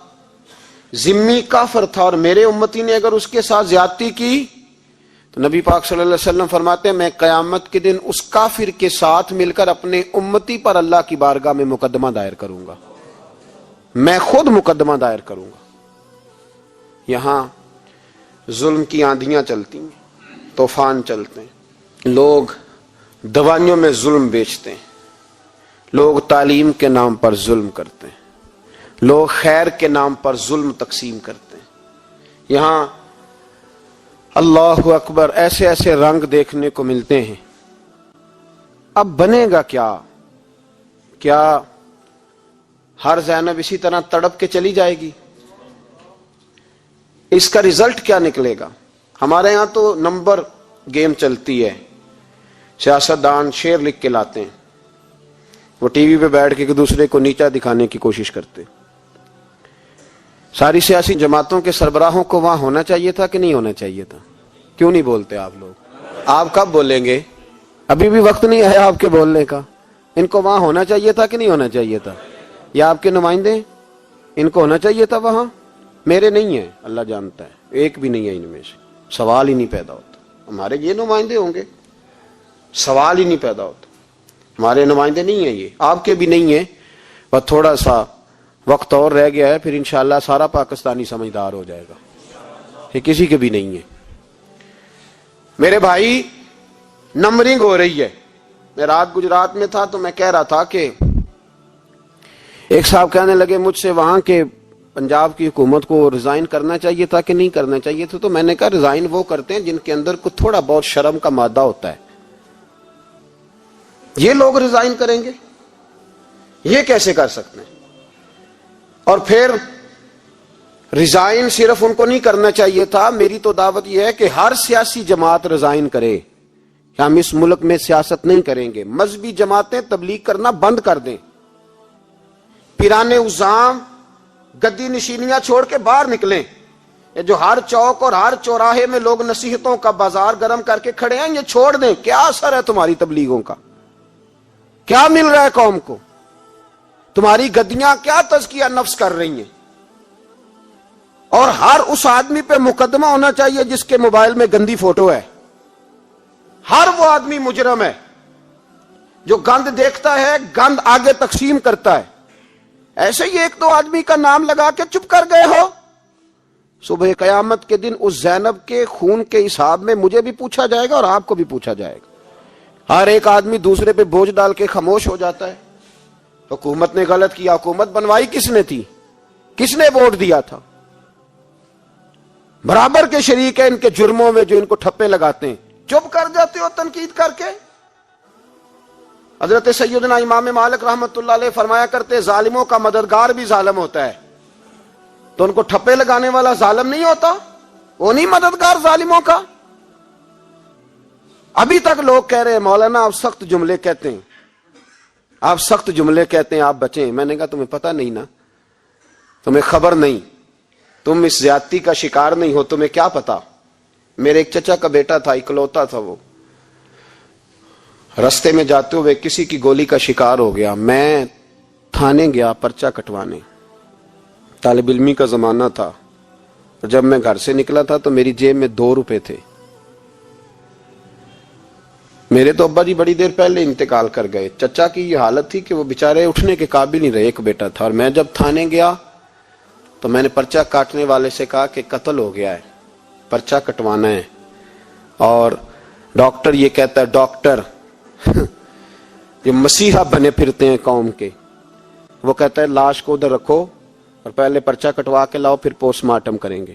ذمی کافر تھا، اور میرے امتی نے اگر اس کے ساتھ زیادتی کی تو نبی پاک صلی اللہ علیہ وسلم فرماتے ہیں میں قیامت کے دن اس کافر کے ساتھ مل کر اپنے امتی پر اللہ کی بارگاہ میں مقدمہ دائر کروں گا، میں خود مقدمہ دائر کروں گا. یہاں ظلم کی آندھیاں چلتی ہیں، طوفان چلتے ہیں، لوگ دوائیوں میں ظلم بیچتے ہیں، لوگ تعلیم کے نام پر ظلم کرتے ہیں، لوگ خیر کے نام پر ظلم تقسیم کرتے ہیں. یہاں اللہ اکبر ایسے ایسے رنگ دیکھنے کو ملتے ہیں. اب بنے گا کیا؟ کیا ہر زینب اسی طرح تڑپ کے چلی جائے گی؟ اس کا رزلٹ کیا نکلے گا؟ ہمارے ہاں تو نمبر گیم چلتی ہے، سیاستدان شعر لکھ کے لاتے ہیں، وہ ٹی وی پہ بیٹھ کے ایک دوسرے کو نیچا دکھانے کی کوشش کرتے ہیں. ساری سیاسی جماعتوں کے سربراہوں کو وہاں ہونا چاہیے تھا کہ نہیں ہونا چاہیے تھا؟ کیوں نہیں بولتے آپ لوگ؟ آپ کب بولیں گے؟ ابھی بھی وقت نہیں آیا آپ کے بولنے کا. ان کو وہاں ہونا چاہیے تھا کہ نہیں ہونا چاہیے تھا؟ یا آپ کے نمائندے ان کو ہونا چاہیے تھا وہاں، میرے نہیں ہے، اللہ جانتا ہے ایک بھی نہیں ہے ان میں سے، سوال ہی نہیں پیدا ہوتا۔ ہمارے یہ نمائندے ہوں گے، سوال ہی نہیں پیدا ہوتا، ہمارے نمائندے نہیں ہیں یہ، آپ کے بھی نہیں ہیں، بس تھوڑا سا وقت اور رہ گیا ہے، پھر انشاءاللہ سارا پاکستانی سمجھدار ہو جائے گا، یہ کسی کے بھی نہیں ہے۔ میرے بھائی نمبرنگ ہو رہی ہے، میں رات گجرات میں تھا تو میں کہہ رہا تھا کہ ایک صاحب کہنے لگے مجھ سے وہاں کے پنجاب کی حکومت کو ریزائن کرنا چاہیے تھا کہ نہیں کرنا چاہیے تھا، تو میں نے کہا ریزائن وہ کرتے ہیں جن کے اندر کچھ تھوڑا بہت شرم کا مادہ ہوتا ہے، یہ لوگ ریزائن کریں گے؟ یہ کیسے کر سکتے ہیں؟ اور پھر ریزائن صرف ان کو نہیں کرنا چاہیے تھا، میری تو دعوت یہ ہے کہ ہر سیاسی جماعت ریزائن کرے، کہ ہم اس ملک میں سیاست نہیں کریں گے، مذہبی جماعتیں تبلیغ کرنا بند کر دیں، پیرانے عظام گدی نشینیاں چھوڑ کے باہر نکلیں، یہ جو ہر چوک اور ہر چوراہے میں لوگ نصیحتوں کا بازار گرم کر کے کھڑے ہیں، یہ چھوڑ دیں۔ کیا اثر ہے تمہاری تبلیغوں کا؟ کیا مل رہا ہے قوم کو؟ تمہاری گدیاں کیا تزکیہ نفس کر رہی ہیں؟ اور ہر اس آدمی پہ مقدمہ ہونا چاہیے جس کے موبائل میں گندی فوٹو ہے، ہر وہ آدمی مجرم ہے جو گند دیکھتا ہے، گند آگے تقسیم کرتا ہے۔ ایسے ہی ایک دو آدمی کا نام لگا کے چپ کر گئے ہو، صبح قیامت کے دن اس زینب کے خون کے حساب میں مجھے بھی پوچھا جائے گا اور آپ کو بھی پوچھا جائے گا۔ ہر ایک آدمی دوسرے پہ بوجھ ڈال کے خاموش ہو جاتا ہے۔ حکومت نے غلط کیا، حکومت بنوائی کس نے تھی؟ کس نے ووٹ دیا تھا؟ برابر کے شریک ہیں ان کے جرموں میں جو ان کو ٹھپے لگاتے ہیں، چپ کر جاتے ہو تنقید کر کے۔ حضرت سیدنا امام مالک رحمت اللہ علیہ فرمایا کرتے ظالموں کا مددگار بھی ظالم ہوتا ہے، تو ان کو ٹھپے لگانے والا ظالم نہیں ہوتا؟ وہ نہیں مددگار ظالموں کا؟ ابھی تک لوگ کہہ رہے ہیں مولانا آپ سخت جملے کہتے ہیں، آپ سخت جملے کہتے ہیں، آپ بچیں۔ میں نے کہا تمہیں پتہ نہیں نا، تمہیں خبر نہیں، تم اس زیادتی کا شکار نہیں ہو، تمہیں کیا پتا۔ میرے ایک چچا کا بیٹا تھا، اکلوتا تھا، وہ رستے میں جاتے ہوئے کسی کی گولی کا شکار ہو گیا۔ میں تھانے گیا پرچہ کٹوانے، طالب علمی کا زمانہ تھا، اور جب میں گھر سے نکلا تھا تو میری جیب میں 2 روپے تھے۔ میرے تو ابا جی بڑی دیر پہلے انتقال کر گئے، چچا کی یہ حالت تھی کہ وہ بیچارے اٹھنے کے قابل نہیں رہے، ایک بیٹا تھا۔ اور میں جب تھانے گیا تو میں نے پرچہ کاٹنے والے سے کہا کہ قتل ہو گیا ہے، پرچہ کٹوانا ہے، اور ڈاکٹر یہ کہتا ہے، ڈاکٹر یہ مسیحا بنے پھرتے ہیں قوم کے، وہ کہتا ہے لاش کو ادھر رکھو اور پہلے پرچہ کٹوا کے لاؤ، پھر پوسٹ مارٹم کریں گے۔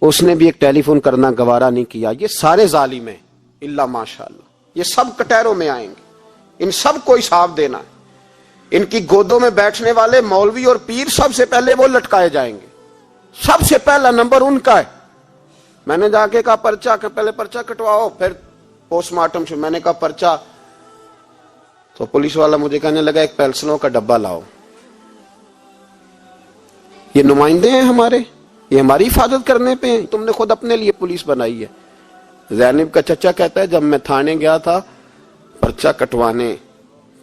اس نے بھی ایک ٹیلی فون کرنا گوارا نہیں کیا۔ یہ سارے ظالم ہیں الا ماشاءاللہ، یہ سب کٹہروں میں آئیں گے، ان سب کو حساب دینا ہے۔ ان کی گودوں میں بیٹھنے والے مولوی اور پیر سب سے پہلے وہ لٹکائے جائیں گے، سب سے پہلا نمبر ان کا ہے۔ میں نے جا کے کہا پرچہ پہلے پرچہ کٹواؤ پھر پوسٹ مارٹم سے۔ میں نے کہا پرچہ، تو پولیس والا مجھے کہنے لگا ایک پیلسنوں کا ڈبہ لاؤ۔ یہ نمائندے ہیں ہمارے، یہ ہماری حفاظت کرنے پہ ہیں، تم نے خود اپنے لیے پولیس بنائی ہے۔ زینب کا چچا کہتا ہے جب میں تھانے گیا تھا پرچہ کٹوانے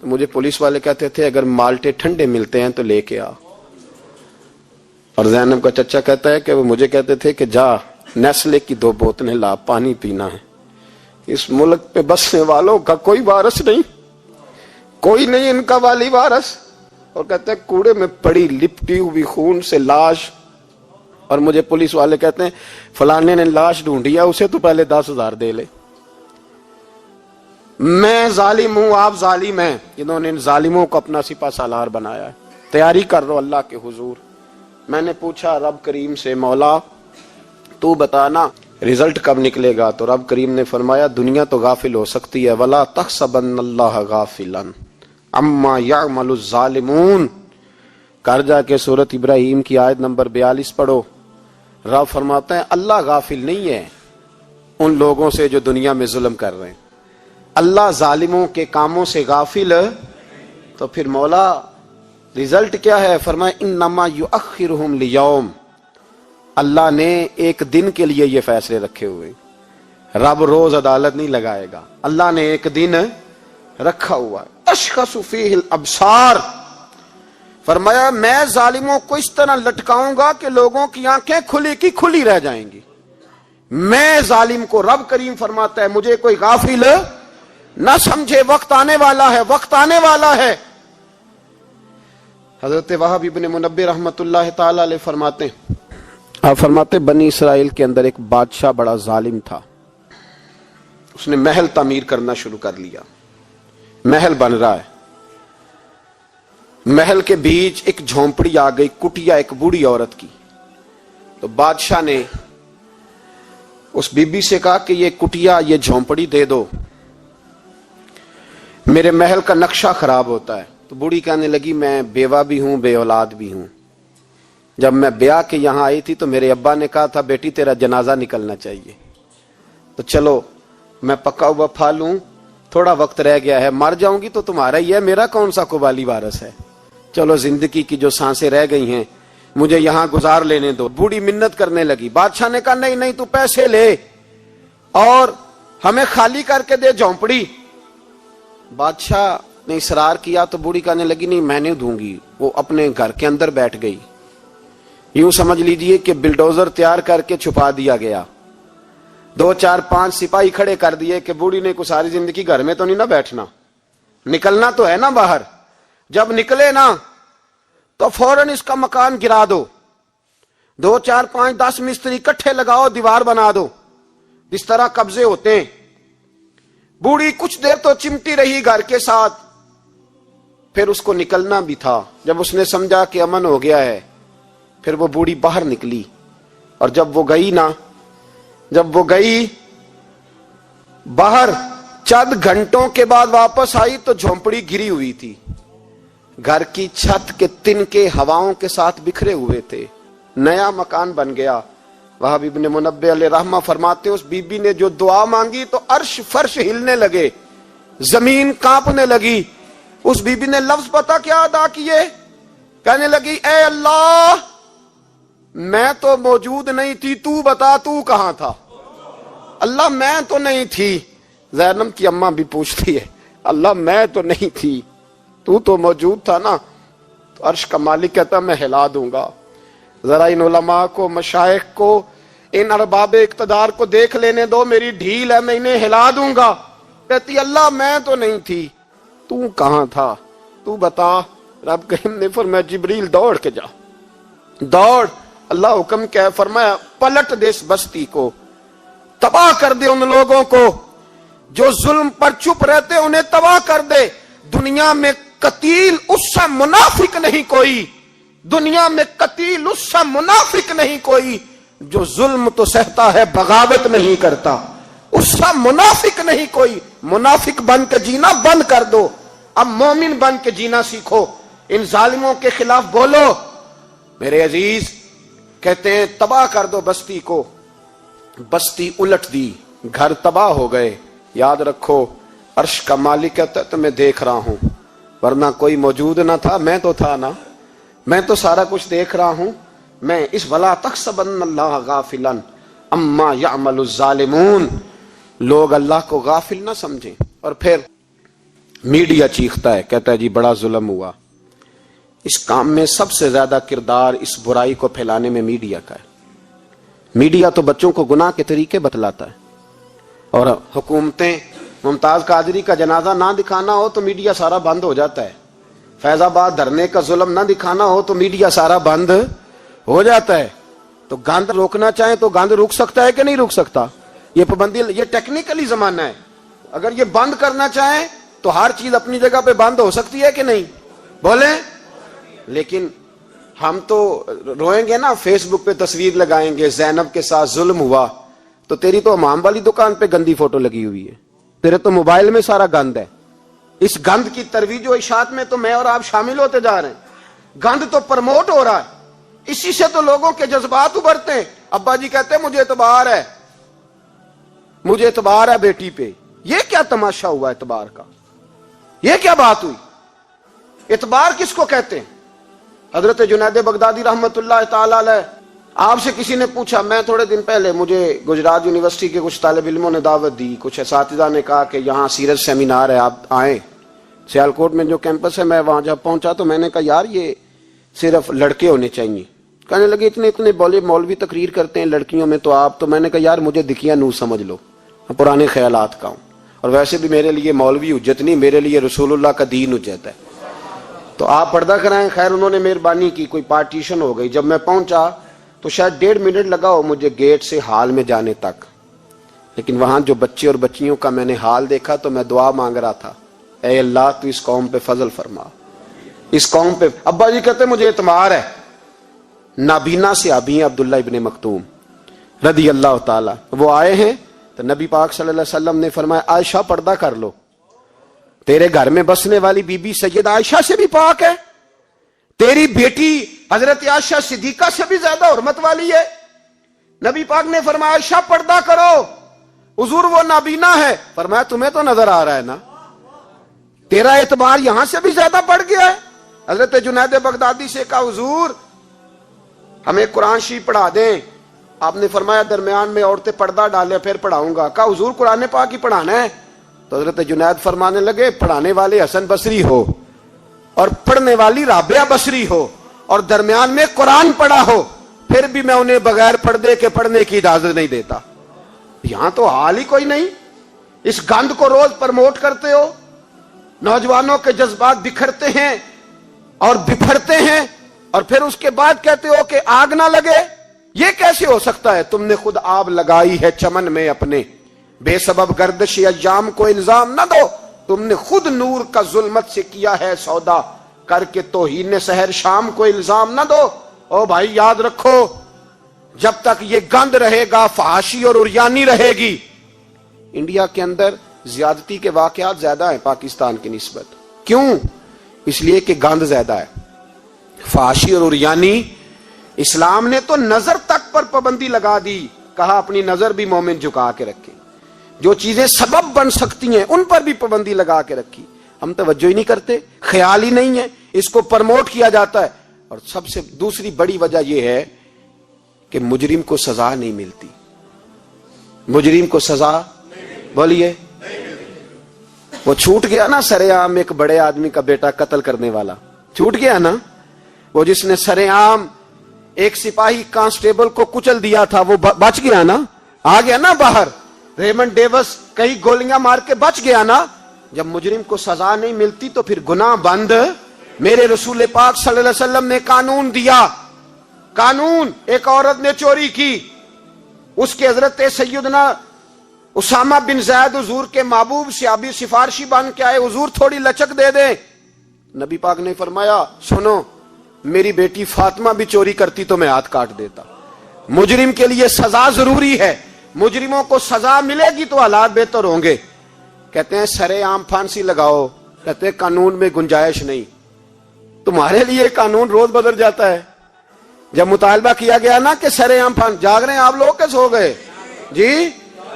تو مجھے پولیس والے کہتے تھے اگر مالٹے ٹھنڈے ملتے ہیں تو لے کے آ، اور زینب کا چچا کہتا ہے کہ وہ مجھے کہتے تھے کہ جا نیسلے کی 2 بوتلیں لا، پانی پینا ہے۔ اس ملک پہ بسنے والوں کا کوئی وارث نہیں، کوئی نہیں ان کا والی وارث، اور کہتے ہیں کوڑے میں پڑی لپٹی ہوئی خون سے لاش، اور مجھے پولیس والے کہتے ہیں فلانے نے لاش ڈھونڈی ہے، اسے تو پہلے 10,000 دے لے۔ میں ظالم ہوں، آپ ظالم ہیں، جنہوں نے ان ظالموں کو اپنا سپہ سالار بنایا ہے۔ تیاری کر رہو اللہ کے حضور۔ میں نے پوچھا رب کریم سے مولا تو بتانا رزلٹ کب نکلے گا، تو رب کریم نے فرمایا دنیا تو غافل ہو سکتی ہے، وَلَا تَحْسَبَنَّ اللَّهَ غَافِلًا عَمَّا يَعْمَلُ الظَّالِمُونَ۔ کر جا کے سورۃ ابراہیم کی آیت نمبر 42 پڑھو، رب فرماتا ہے اللہ غافل نہیں ہے ان لوگوں سے جو دنیا میں ظلم کر رہے ہیں، اللہ ظالموں کے کاموں سے غافل۔ تو پھر مولا رزلٹ کیا ہے؟ فرمایا انما یؤخرہم لیوم، اللہ نے ایک دن کے لیے یہ فیصلے رکھے ہوئے، رب روز عدالت نہیں لگائے گا، اللہ نے ایک دن رکھا ہوا ہے۔ تشخص فیہ الابصار، فرمایا میں ظالموں کو اس طرح لٹکاؤں گا کہ لوگوں کی آنکھیں کھلی کی کھلی رہ جائیں گی. میں ظالم کو. رب کریم فرماتا ہے مجھے کوئی غافل نہ سمجھے, وقت آنے والا ہے, وقت آنے والا ہے. حضرت وہب ابن منبہ رحمت اللہ تعالی علیہ فرماتے ہیں, آپ فرماتے بنی اسرائیل کے اندر ایک بادشاہ بڑا ظالم تھا. اس نے محل تعمیر کرنا شروع کر لیا. محل بن رہا ہے, محل کے بیچ ایک جھونپڑی آ گئی, کٹیا ایک بوڑھی عورت کی. تو بادشاہ نے اس بی بی سے کہا کہ یہ کٹیا, یہ جھونپڑی دے دو, میرے محل کا نقشہ خراب ہوتا ہے. تو بوڑھی کہنے لگی میں بیوہ بھی ہوں, بے اولاد بھی ہوں. جب میں بیاہ کے یہاں آئی تھی تو میرے ابا نے کہا تھا بیٹی تیرا جنازہ نکلنا چاہیے, تو چلو میں پکا ہوا پھل ہوں, تھوڑا وقت رہ گیا ہے, مر جاؤں گی تو تمہارا ہی ہے, میرا کون سا قبالی وارث ہے. چلو زندگی کی جو سانسیں رہ گئی ہیں مجھے یہاں گزار لینے دو. بوڑھی منت کرنے لگی. بادشاہ نے کہا نہیں نہیں, تو پیسے لے اور ہمیں خالی کر کے دے جھونپڑی. بادشاہ نے اصرار کیا تو بوڑھی کہنے لگی نہیں میں نہیں دوں گی. وہ اپنے گھر کے اندر بیٹھ گئی. یوں سمجھ لیجئے کہ بلڈوزر تیار کر کے چھپا دیا گیا. 2 4 5 سپاہی کھڑے کر دیے کہ بوڑھی نے کو ساری زندگی گھر میں تو نہیں نہ بیٹھنا, نکلنا تو ہے نا باہر. جب نکلے نا تو فوراً اس کا مکان گرا دو, 2 4 5 10 مستری اکٹھے لگاؤ, دیوار بنا دو. اس طرح قبضے ہوتے ہیں. بوڑھی کچھ دیر تو چمٹی رہی گھر کے ساتھ, پھر اس کو نکلنا بھی تھا. جب اس نے سمجھا کہ امن ہو گیا ہے پھر وہ بوڑھی باہر نکلی. اور جب وہ گئی نا, جب وہ گئی باہر, چند گھنٹوں کے بعد واپس آئی تو جھونپڑی گری ہوئی تھی. گھر کی چھت کے تنکے ہواؤں کے ساتھ بکھرے ہوئے تھے. نیا مکان بن گیا. وہب ابن منبہ علیہ رحمہ فرماتے اس بی بی نے جو دعا مانگی تو عرش فرش ہلنے لگے, زمین کانپنے لگی. اس بی بی نے لفظ پتہ کیا ادا کیے, کہنے لگی اے اللہ میں تو موجود نہیں تھی, تو بتا تو کہاں تھا. اللہ میں تو نہیں تھی. زینب کی اماں بھی پوچھتی ہے اللہ میں تو نہیں تھی, تو موجود تھا نا. تو عرش کا مالک کہتا میں ہلا دوں گا. ذرا ان علماء کو, مشائخ کو, ان ارباب اقتدار کو دیکھ لینے دو, میری ڈھیل ہے, میں انہیں ہلا دوں گا. کہتی اللہ میں تو نہیں تھی, تو کہاں تھا, تو بتا. رب کریم نے فرمایا جبریل دوڑ کے جا, دوڑ. اللہ حکم کیا فرمایا پلٹ دے اس بستی کو, تباہ کر دے ان لوگوں کو جو ظلم پر چپ رہتے, انہیں تباہ کر دے. دنیا میں قتیل اس سے منافق نہیں کوئی, دنیا میں قتیل اس سے منافق نہیں کوئی جو ظلم تو سہتا ہے بغاوت نہیں کرتا. اس سے منافق نہیں کوئی. منافق بن کے جینا بند کر دو, اب مومن بن کے جینا سیکھو. ان ظالموں کے خلاف بولو. میرے عزیز کہتے ہیں تباہ کر دو بستی کو. بستی الٹ دی, گھر تباہ ہو گئے. یاد رکھو عرش کا مالک کہتا ہے تو میں دیکھ رہا ہوں, ورنہ کوئی موجود نہ تھا, میں تو تھا نا, میں تو سارا کچھ دیکھ رہا ہوں. میں اس ولا تحسبن اللہ غافلا اما یعمل الظالمون, لوگ اللہ کو غافل نہ سمجھیں. اور پھر میڈیا چیختا ہے, کہتا ہے جی بڑا ظلم ہوا. اس کام میں سب سے زیادہ کردار اس برائی کو پھیلانے میں میڈیا کا ہے. میڈیا تو بچوں کو گناہ کے طریقے بتلاتا ہے, اور حکومتیں, ممتاز قادری کا جنازہ نہ دکھانا ہو تو میڈیا سارا بند ہو جاتا ہے. فیض آباد دھرنے کا ظلم نہ دکھانا ہو تو میڈیا سارا بند ہو جاتا ہے. تو گند روکنا چاہیں تو گند رک سکتا ہے کہ نہیں رک سکتا؟ یہ پابندی, یہ ٹیکنیکلی زمانہ ہے. اگر یہ بند کرنا چاہیں تو ہر چیز اپنی جگہ پہ بند ہو سکتی ہے کہ نہیں؟ بولیں. لیکن ہم تو روئیں گے نا, فیس بک پہ تصویر لگائیں گے زینب کے ساتھ ظلم ہوا, تو تیری تو امام والی دکان پہ گندی فوٹو لگی ہوئی ہے, تیرے تو موبائل میں سارا گند ہے. اس گند کی ترویج و اشاعت میں تو میں اور آپ شامل ہوتے جا رہے ہیں. گند تو پرموٹ ہو رہا ہے, اسی سے تو لوگوں کے جذبات ابھرتے ہیں. ابا جی کہتے ہیں مجھے اعتبار ہے, مجھے اعتبار ہے بیٹی پہ. یہ کیا تماشا ہوا اعتبار کا؟ یہ کیا بات ہوئی؟ اعتبار کس کو کہتے ہیں؟ حضرت جنید بغدادی رحمت اللہ تعالی علیہ, آپ سے کسی نے پوچھا, میں تھوڑے دن پہلے, مجھے گجرات یونیورسٹی کے کچھ طالب علموں نے دعوت دی, کچھ اساتذہ نے کہا کہ یہاں سیرت سیمینار ہے آپ آئیں. سیالکوٹ میں جو کیمپس ہے, میں وہاں جب پہنچا تو میں نے کہا یار یہ صرف لڑکے ہونے چاہیے. کہنے لگے اتنے اتنے مولوی تقریر کرتے ہیں لڑکیوں میں تو آپ. تو میں نے کہا یار مجھے دکھیا نور سمجھ لو, میں پرانے خیالات کا ہوں, اور ویسے بھی میرے لیے مولوی حجت نہیں, میرے لیے رسول اللہ کا دین حجت ہے, تو آپ پردہ کرائیں. خیر انہوں نے مہربانی کی, کوئی پارٹیشن ہو گئی. جب میں پہنچا تو شاید 1.5 منٹ لگا ہو مجھے گیٹ سے ہال میں جانے تک, لیکن وہاں جو بچے اور بچیوں کا میں نے حال دیکھا تو میں دعا مانگ رہا تھا, اے اللہ تو اس قوم پہ فضل فرما, اس قوم پہ. ابا جی کہتے مجھے اعتماد ہے. نابینا سے ابھی عبداللہ ابن مکتوم رضی اللہ تعالی, وہ آئے ہیں تو نبی پاک صلی اللہ علیہ وسلم نے فرمایا عائشہ پردہ کر لو, تیرے گھر میں بسنے والی بی بی سیدہ عائشہ سے بھی پاک ہے, تیری بیٹی حضرت عائشہ صدیقہ سے بھی زیادہ حرمت والی ہے. نبی پاک نے فرمایا عائشہ پردہ کرو, حضور وہ نابینا ہے. فرمایا تمہیں تو نظر آ رہا ہے نا, تیرا اعتبار یہاں سے بھی زیادہ بڑھ گیا ہے. حضرت جنید بغدادی سے کہا حضور ہمیں قرآن شریف پڑھا دیں. آپ نے فرمایا درمیان میں عورتیں پردہ ڈالیں پھر پڑھاؤں گا. کہا حضور قرآن پاک ہی پڑھانا ہے. تو حضرت جنید فرمانے لگے پڑھانے والے حسن بصری ہو اور پڑھنے والی رابعہ بصری ہو اور درمیان میں قرآن پڑھا ہو, پھر بھی میں انہیں بغیر پردے کے پڑھنے کی اجازت نہیں دیتا. یہاں تو حال ہی کوئی نہیں. اس گند کو روز پرموٹ کرتے ہو, نوجوانوں کے جذبات بکھرتے ہیں اور بفرتے ہیں, اور پھر اس کے بعد کہتے ہو کہ آگ نہ لگے. یہ کیسے ہو سکتا ہے؟ تم نے خود آگ لگائی ہے چمن میں اپنے, بے سبب گردش ایام کو الزام نہ دو. تم نے خود نور کا ظلمت سے کیا ہے سودا, کر کے توہین سحر شام کو الزام نہ دو. او بھائی یاد رکھو, جب تک یہ گند رہے گا فحاشی اور عریانی رہے گی. انڈیا کے اندر زیادتی کے واقعات زیادہ ہیں پاکستان کی نسبت. کیوں؟ اس لیے کہ گند زیادہ ہے, فحاشی اور عریانی. اسلام نے تو نظر تک پر پابندی لگا دی, کہا اپنی نظر بھی مومن جھکا کے رکھے, جو چیزیں سبب بن سکتی ہیں ان پر بھی پابندی لگا کے رکھی. ہم توجہ ہی نہیں کرتے, خیال ہی نہیں ہے, اس کو پرموٹ کیا جاتا ہے. اور سب سے دوسری بڑی وجہ یہ ہے کہ مجرم کو سزا نہیں ملتی. مجرم کو سزا بولیے, وہ چھوٹ گیا نا سرے عام, ایک بڑے آدمی کا بیٹا قتل کرنے والا چھوٹ گیا نا, وہ جس نے سرے عام ایک سپاہی کانسٹیبل کو کچل دیا تھا, وہ بچ گیا نا, آ گیا نا باہر. ریمنڈ ڈیوس کئی گولیاں مار کے بچ گیا نا. جب مجرم کو سزا نہیں ملتی تو پھر گناہ بند. میرے رسول پاک صلی اللہ علیہ وسلم نے قانون دیا, قانون. ایک عورت نے چوری کی, اس کے حضرت سیدنا اسامہ بن زید حضور کے محبوب صحابی سفارشی بن کے آئے, حضور تھوڑی لچک دے دیں. نبی پاک نے فرمایا سنو, میری بیٹی فاطمہ بھی چوری کرتی تو میں ہاتھ کاٹ دیتا. مجرم کے لیے سزا ضروری ہے, مجرموں کو سزا ملے گی تو حالات بہتر ہوں گے. کہتے ہیں سرے عام پھانسی لگاؤ, کہتے ہیں قانون میں گنجائش نہیں. تمہارے لیے قانون روز بدل جاتا ہے. جب مطالبہ کیا گیا نا کہ سرے عام پھانسی, جاگ رہے ہیں آپ لوگ کہ سو گئے جی؟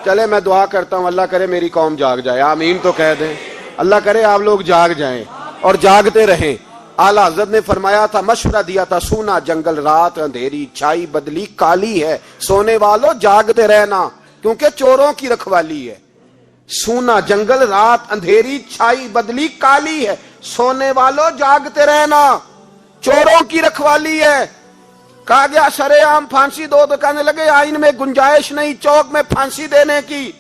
چلے میں دعا کرتا ہوں اللہ کرے میری قوم جاگ جائے, آمین تو کہہ دیں. اللہ کرے آپ لوگ جاگ جائیں اور جاگتے رہیں. اعلیٰ حضرت نے فرمایا تھا, مشورہ دیا تھا, سونا جنگل رات اندھیری چھائی بدلی کالی ہے, سونے والوں جاگتے رہنا کیونکہ چوروں کی رکھوالی ہے. سونا جنگل رات اندھیری چھائی بدلی کالی ہے, سونے والوں جاگتے رہنا, چوروں کی رکھوالی ہے. کہا گیا سرے عام پھانسی دو, تو کہنے لگے آئین میں گنجائش نہیں چوک میں پھانسی دینے کی,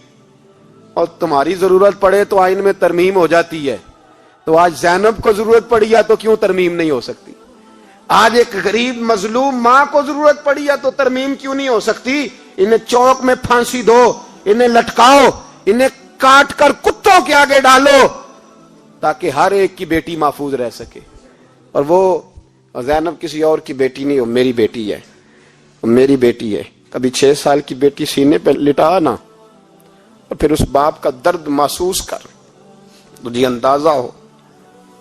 اور تمہاری ضرورت پڑے تو آئین میں ترمیم ہو جاتی ہے. تو آج زینب کو ضرورت پڑی ہے تو کیوں ترمیم نہیں ہو سکتی؟ آج ایک غریب مظلوم ماں کو ضرورت پڑی ہے تو ترمیم کیوں نہیں ہو سکتی؟ انہیں چوک میں پھانسی دو, انہیں لٹکاؤ, انہیں کاٹ کر کتوں کے آگے ڈالو تاکہ ہر ایک کی بیٹی محفوظ رہ سکے. اور وہ زینب کسی اور کی بیٹی نہیں, وہ میری بیٹی ہے, میری بیٹی ہے. کبھی 6 سال کی بیٹی سینے پہ لٹا نا اور پھر اس باپ کا درد محسوس کر, تجھے اندازہ ہو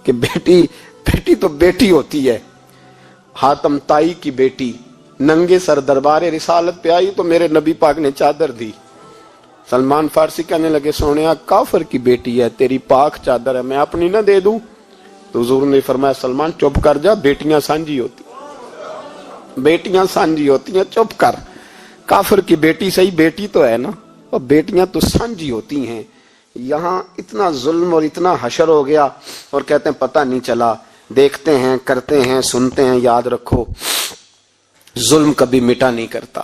کہ بیٹی تو بیٹی ہوتی ہے. حاتم تائی کی بیٹی ننگے سر دربار رسالت پہ آئی تو میرے نبی پاک نے چادر دی. سلمان فارسی کہنے لگے سونیا کافر کی بیٹی ہے, تیری پاک چادر ہے, میں اپنی نہ دے دوں؟ تو حضور نے فرمایا سلمان چپ کر جا, بیٹیاں سانجی ہوتی, بیٹیاں سانجی ہوتی ہیں, چپ کر. کافر کی بیٹی صحیح بیٹی تو ہے نا, اور بیٹیاں تو سانجی ہوتی ہیں. یہاں اتنا ظلم اور اتنا حشر ہو گیا اور کہتے ہیں پتہ نہیں چلا. دیکھتے ہیں, کرتے ہیں, سنتے ہیں. یاد رکھو ظلم کبھی مٹا نہیں کرتا,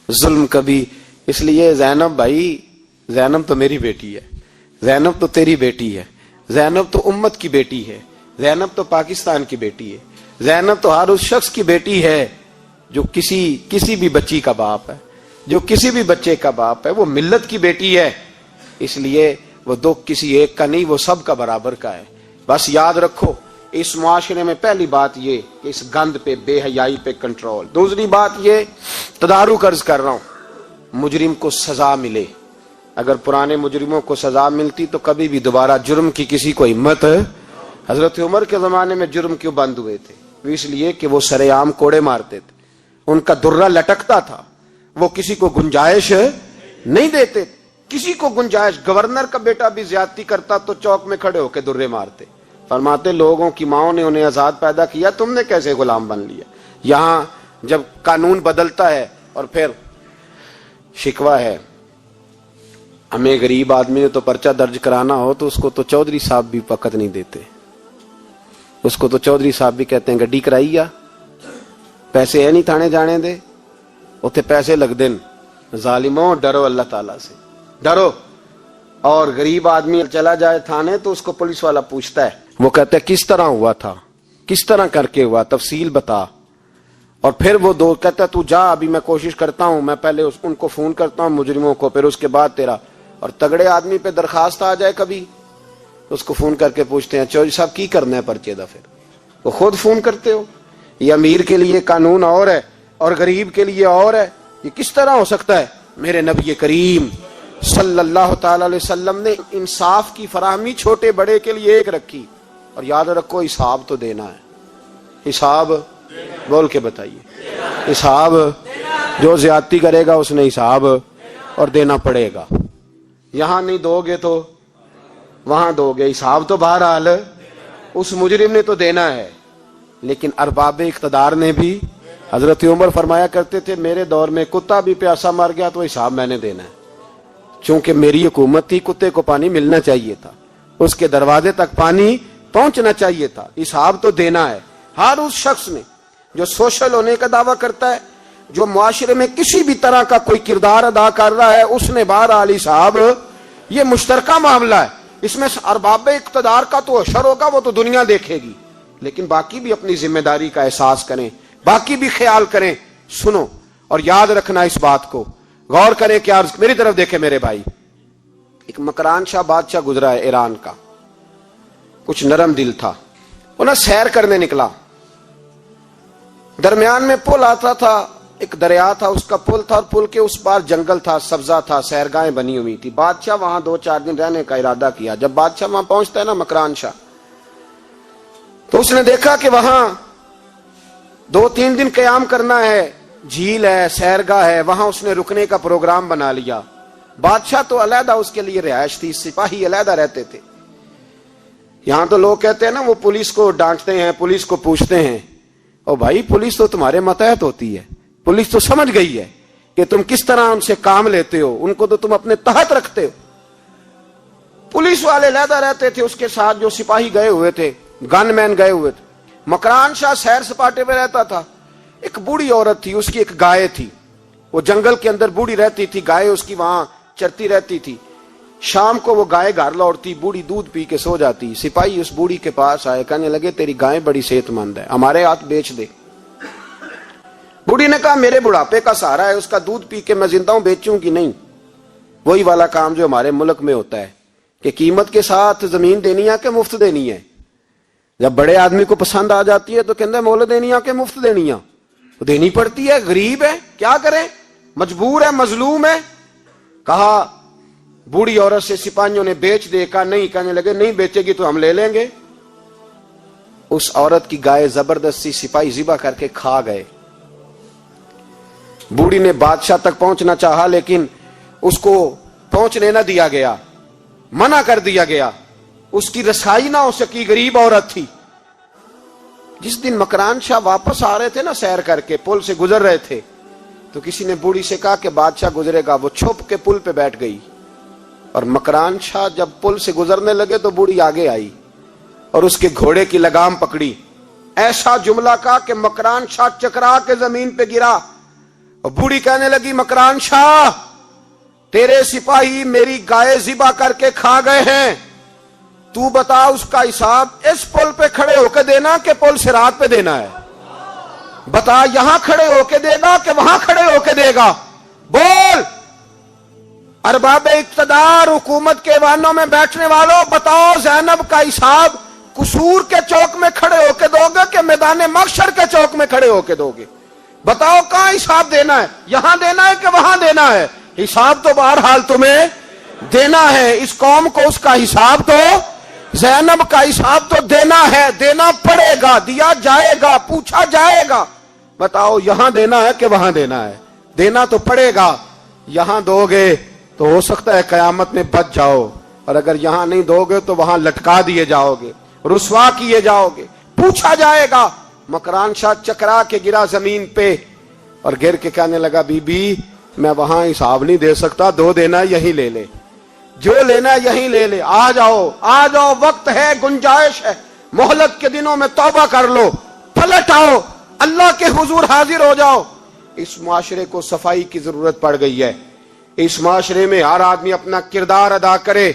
ظلم کبھی. اس لیے زینب بھائی, زینب تو میری بیٹی ہے, زینب تو تیری بیٹی ہے, زینب تو امت کی بیٹی ہے, زینب تو پاکستان کی بیٹی ہے, زینب تو ہر اس شخص کی بیٹی ہے جو کسی بھی بچی کا باپ ہے, جو کسی بھی بچے کا باپ ہے. وہ ملت کی بیٹی ہے, اس لیے وہ دکھ کسی ایک کا نہیں, وہ سب کا برابر کا ہے. بس یاد رکھو اس معاشرے میں پہلی بات یہ کہ اس گند پہ, بے حیائی پہ کنٹرول. دوسری بات یہ تدارک عرض کر رہا ہوں, مجرم کو سزا ملے. اگر پرانے مجرموں کو سزا ملتی تو کبھی بھی دوبارہ جرم کی کسی کو ہمت. حضرت عمر کے زمانے میں جرم کیوں بند ہوئے تھے؟ اس لیے کہ وہ سرے عام کوڑے مارتے تھے, ان کا درہ لٹکتا تھا, وہ کسی کو گنجائش نہیں دیتے. کسی کو گنجائش, گورنر کا بیٹا بھی زیادتی کرتا تو چوک میں کھڑے ہو کے درے مارتے. فرماتے لوگوں کی ماؤں نے انہیں آزاد پیدا کیا, تم نے کیسے غلام بن لیا. یہاں جب قانون بدلتا ہے اور پھر شکوہ ہے, ہمیں غریب آدمی نے تو پرچہ درج کرانا ہو تو اس کو تو چودھری صاحب بھی وقت نہیں دیتے, اس کو تو چودھری صاحب بھی کہتے ہیں گڈی کرائی یا پیسے ہے نہیں تھانے جانے دے, اتنے پیسے لگ دین. ظالموں ڈرو اللہ تعالیٰ سے, ڈرو. اور غریب آدمی چلا جائے تھانے تو اس کو پولیس والا پوچھتا ہے, وہ کہتا ہے کس طرح ہوا تھا, کس طرح کر کے ہوا, تفصیل بتا. اور پھر وہ دو کہتا ہے تو جا, ابھی میں کوشش کرتا ہوں, میں پہلے ان کو فون کرتا ہوں مجرموں کو, پھر اس کے بعد تیرا. اور تگڑے آدمی پہ درخواست آ جائے کبھی, اس کو فون کر کے پوچھتے ہیں چودھری صاحب کی کرنا ہے پرچے دا, پھر وہ خود فون کرتے ہو. یہ امیر کے لیے قانون اور ہے اور غریب کے لیے اور ہے, یہ کس طرح ہو سکتا ہے؟ میرے نبی کریم صلی اللہ تعالی علیہ وسلم نے انصاف کی فراہمی چھوٹے بڑے کے لیے ایک رکھی. اور یاد رکھو حساب تو دینا ہے, حساب بول کے بتائیے, حساب. جو زیادتی کرے گا اس نے حساب اور دینا پڑے گا. یہاں نہیں دو گے تو وہاں دو گے, حساب تو بہرحال اس مجرم نے تو دینا ہے. لیکن ارباب اقتدار نے بھی, حضرت عمر فرمایا کرتے تھے میرے دور میں کتا بھی پیاسا مر گیا تو حساب میں نے دینا ہے, چونکہ میری حکومت تھی, کتے کو پانی ملنا چاہیے تھا, اس کے دروازے تک پانی پہنچنا چاہیے تھا. حساب تو دینا ہے. ہر اس شخص نے جو سوشل ہونے کا دعویٰ کرتا ہے, جو معاشرے میں کسی بھی طرح کا کوئی کردار ادا کر رہا ہے, اس نے بہرحال حساب. یہ مشترکہ معاملہ ہے, اس میں ارباب اقتدار کا تو اشر ہوگا, وہ تو دنیا دیکھے گی, لیکن باقی بھی اپنی ذمہ داری کا احساس کریں, باقی بھی خیال کریں. سنو اور یاد رکھنا اس بات کو, غور کریں. کیا میری طرف دیکھیں میرے بھائی, ایک مکران شاہ بادشاہ گزرا ہے ایران کا, کچھ نرم دل تھا. وہ نا سیر کرنے نکلا, درمیان میں پل آتا تھا, ایک دریا تھا, اس کا پل تھا, اور پل کے اس پار جنگل تھا, سبزہ تھا, سیرگاہیں بنی ہوئی تھی. بادشاہ وہاں 2-4 دن رہنے کا ارادہ کیا. جب بادشاہ وہاں پہنچتا ہے نا مکران شاہ, تو اس نے دیکھا کہ وہاں 2-3 دن قیام کرنا ہے, جھیل ہے, سیرگاہ ہے, وہاں اس نے رکنے کا پروگرام بنا لیا. بادشاہ تو علیحدہ اس کے لیے رہائش تھی, سپاہی علیحدہ رہتے تھے. یہاں تو لوگ کہتے ہیں نا وہ پولیس کو ڈانٹتے ہیں, پولیس کو پوچھتے ہیں, او بھائی پولیس تو تمہارے ماتحت ہوتی ہے, پولیس تو سمجھ گئی ہے کہ تم کس طرح ان سے کام لیتے ہو, ان کو تو تم اپنے تحت رکھتے ہو. پولیس والے علیحدہ رہتے تھے, اس کے ساتھ جو سپاہی گئے ہوئے تھے, گن مین گئے ہوئے تھے. مکران شاہ سیر سپاٹے پہ رہتا تھا. ایک بوڑھی عورت تھی, اس کی ایک گائے تھی, وہ جنگل کے اندر بوڑھی رہتی تھی, گائے اس کی وہاں چرتی رہتی تھی. شام کو وہ گائے گھر لوٹتی, بوڑھی دودھ پی کے سو جاتی. سپاہی اس بوڑھی کے پاس آئے, کہنے لگے تیری گائے بڑی صحت مند ہے, ہمارے ہاتھ بیچ دے. بوڑھی نے کہا میرے بڑھاپے کا سہارا ہے, اس کا دودھ پی کے میں زندہ ہوں, بیچوں گی نہیں. وہی والا کام جو ہمارے ملک میں ہوتا ہے کہ قیمت کے ساتھ زمین دینی ہے کہ مفت دینی ہے. جب بڑے آدمی کو پسند آ جاتی ہے تو کہتے ہیں مول دینی ہے کہ مفت دینی ہے, تو دینی پڑتی ہے, غریب ہے, کیا کریں, مجبور ہے, مظلوم ہے. کہا بوڑھی عورت سے سپاہیوں نے بیچ دے, کہا نہیں, کہنے لگے نہیں بیچے گی تو ہم لے لیں گے. اس عورت کی گائے زبردستی سپاہی ذبح کر کے کھا گئے. بوڑھی نے بادشاہ تک پہنچنا چاہا لیکن اس کو پہنچنے نہ دیا گیا, منع کر دیا گیا, اس کی رسائی نہ ہو سکی, غریب عورت تھی. جس دن مکران شاہ واپس آ رہے تھے نا سیر کر کے, پل سے گزر رہے تھے, تو کسی نے بوڑھی سے کہا کہ بادشاہ گزرے گا. وہ چھپ کے پل پہ بیٹھ گئی, اور مکران شاہ جب پل سے گزرنے لگے تو بوڑھی آگے آئی, اور اس کے گھوڑے کی لگام پکڑی. ایسا جملہ کہا کہ مکران شاہ چکرا کے زمین پہ گرا. اور بوڑھی کہنے لگی مکران شاہ تیرے سپاہی میری گائے ذبح کر کے کھا گئے ہیں, تو بتا اس کا حساب اس پل پہ کھڑے ہو کے دینا کہ پل صراط پہ دینا ہے؟ بتا یہاں کھڑے ہو کے دے گا کہ وہاں کھڑے ہو کے دے گا؟ بول. ارباب اقتدار, حکومت کے ایوانوں میں بیٹھنے والوں, بتاؤ زینب کا حساب قصور کے چوک میں کھڑے ہو کے دو گے کہ میدان محشر کے چوک میں کھڑے ہو کے دو گے؟ بتاؤ کہاں حساب دینا ہے, یہاں دینا ہے کہ وہاں دینا ہے؟ حساب تو بہرحال تمہیں دینا ہے. اس قوم کو اس کا حساب تو, زینب کا حساب تو دینا ہے, دینا پڑے گا, دیا جائے گا, پوچھا جائے گا. بتاؤ یہاں دینا ہے کہ وہاں دینا ہے؟ دینا تو پڑے گا. یہاں دو گے تو ہو سکتا ہے قیامت میں بچ جاؤ, اور اگر یہاں نہیں دو گے تو وہاں لٹکا دیے جاؤ گے, رسوا کیے جاؤ گے, پوچھا جائے گا. مکران شاہ چکرا کے گرا زمین پہ اور گر کے کہنے لگا بی بی میں وہاں حساب نہیں دے سکتا, دو دینا یہیں لے لے, جو لینا یہیں لے لے. آ جاؤ آ جاؤ, وقت ہے, گنجائش ہے, مہلت کے دنوں میں توبہ کر لو, پلٹ آؤ, اللہ کے حضور حاضر ہو جاؤ. اس معاشرے کو صفائی کی ضرورت پڑ گئی ہے. اس معاشرے میں ہر آدمی اپنا کردار ادا کرے,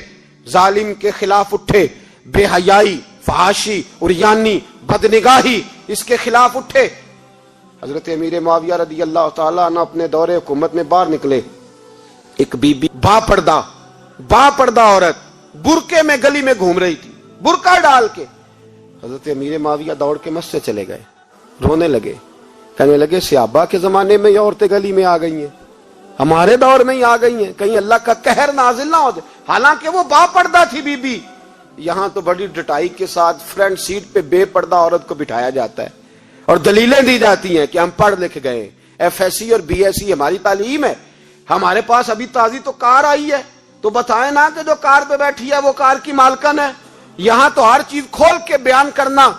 ظالم کے خلاف اٹھے, بے حیائی, فحاشی, عریانی, بدنگاہی, اس کے خلاف اٹھے. حضرت امیر معاویہ رضی اللہ تعالیٰ عنہ اپنے دور حکومت میں باہر نکلے. ایک بی بی با پردہ عورت برقعے میں گلی میں گھوم رہی تھی, برقع ڈال کے. حضرت امیر معاویہ دوڑ کے مسجد چلے گئے, رونے لگے, کہنے لگے صحابہ کے زمانے میں یہ عورتیں گلی میں آ گئی ہیں, ہمارے دور میں ہی آ گئی ہیں, کہیں اللہ کا قہر نازل نہ ہو جائے. حالانکہ وہ با پردہ تھی بی بی. یہاں تو بڑی ڈٹائی کے ساتھ فرنٹ سیٹ پہ بے پردہ عورت کو بٹھایا جاتا ہے اور دلیلیں دی جاتی ہیں کہ ہم پڑھ لکھ گئے, ایف ایس سی اور بی ایس سی ہماری تعلیم ہے. ہمارے پاس ابھی تازی تو کار آئی ہے, تو بتائیں نا کہ جو کار پہ بیٹھی ہے وہ کار کی مالکن ہے. یہاں تو ہر چیز کھول کے بیان کرنا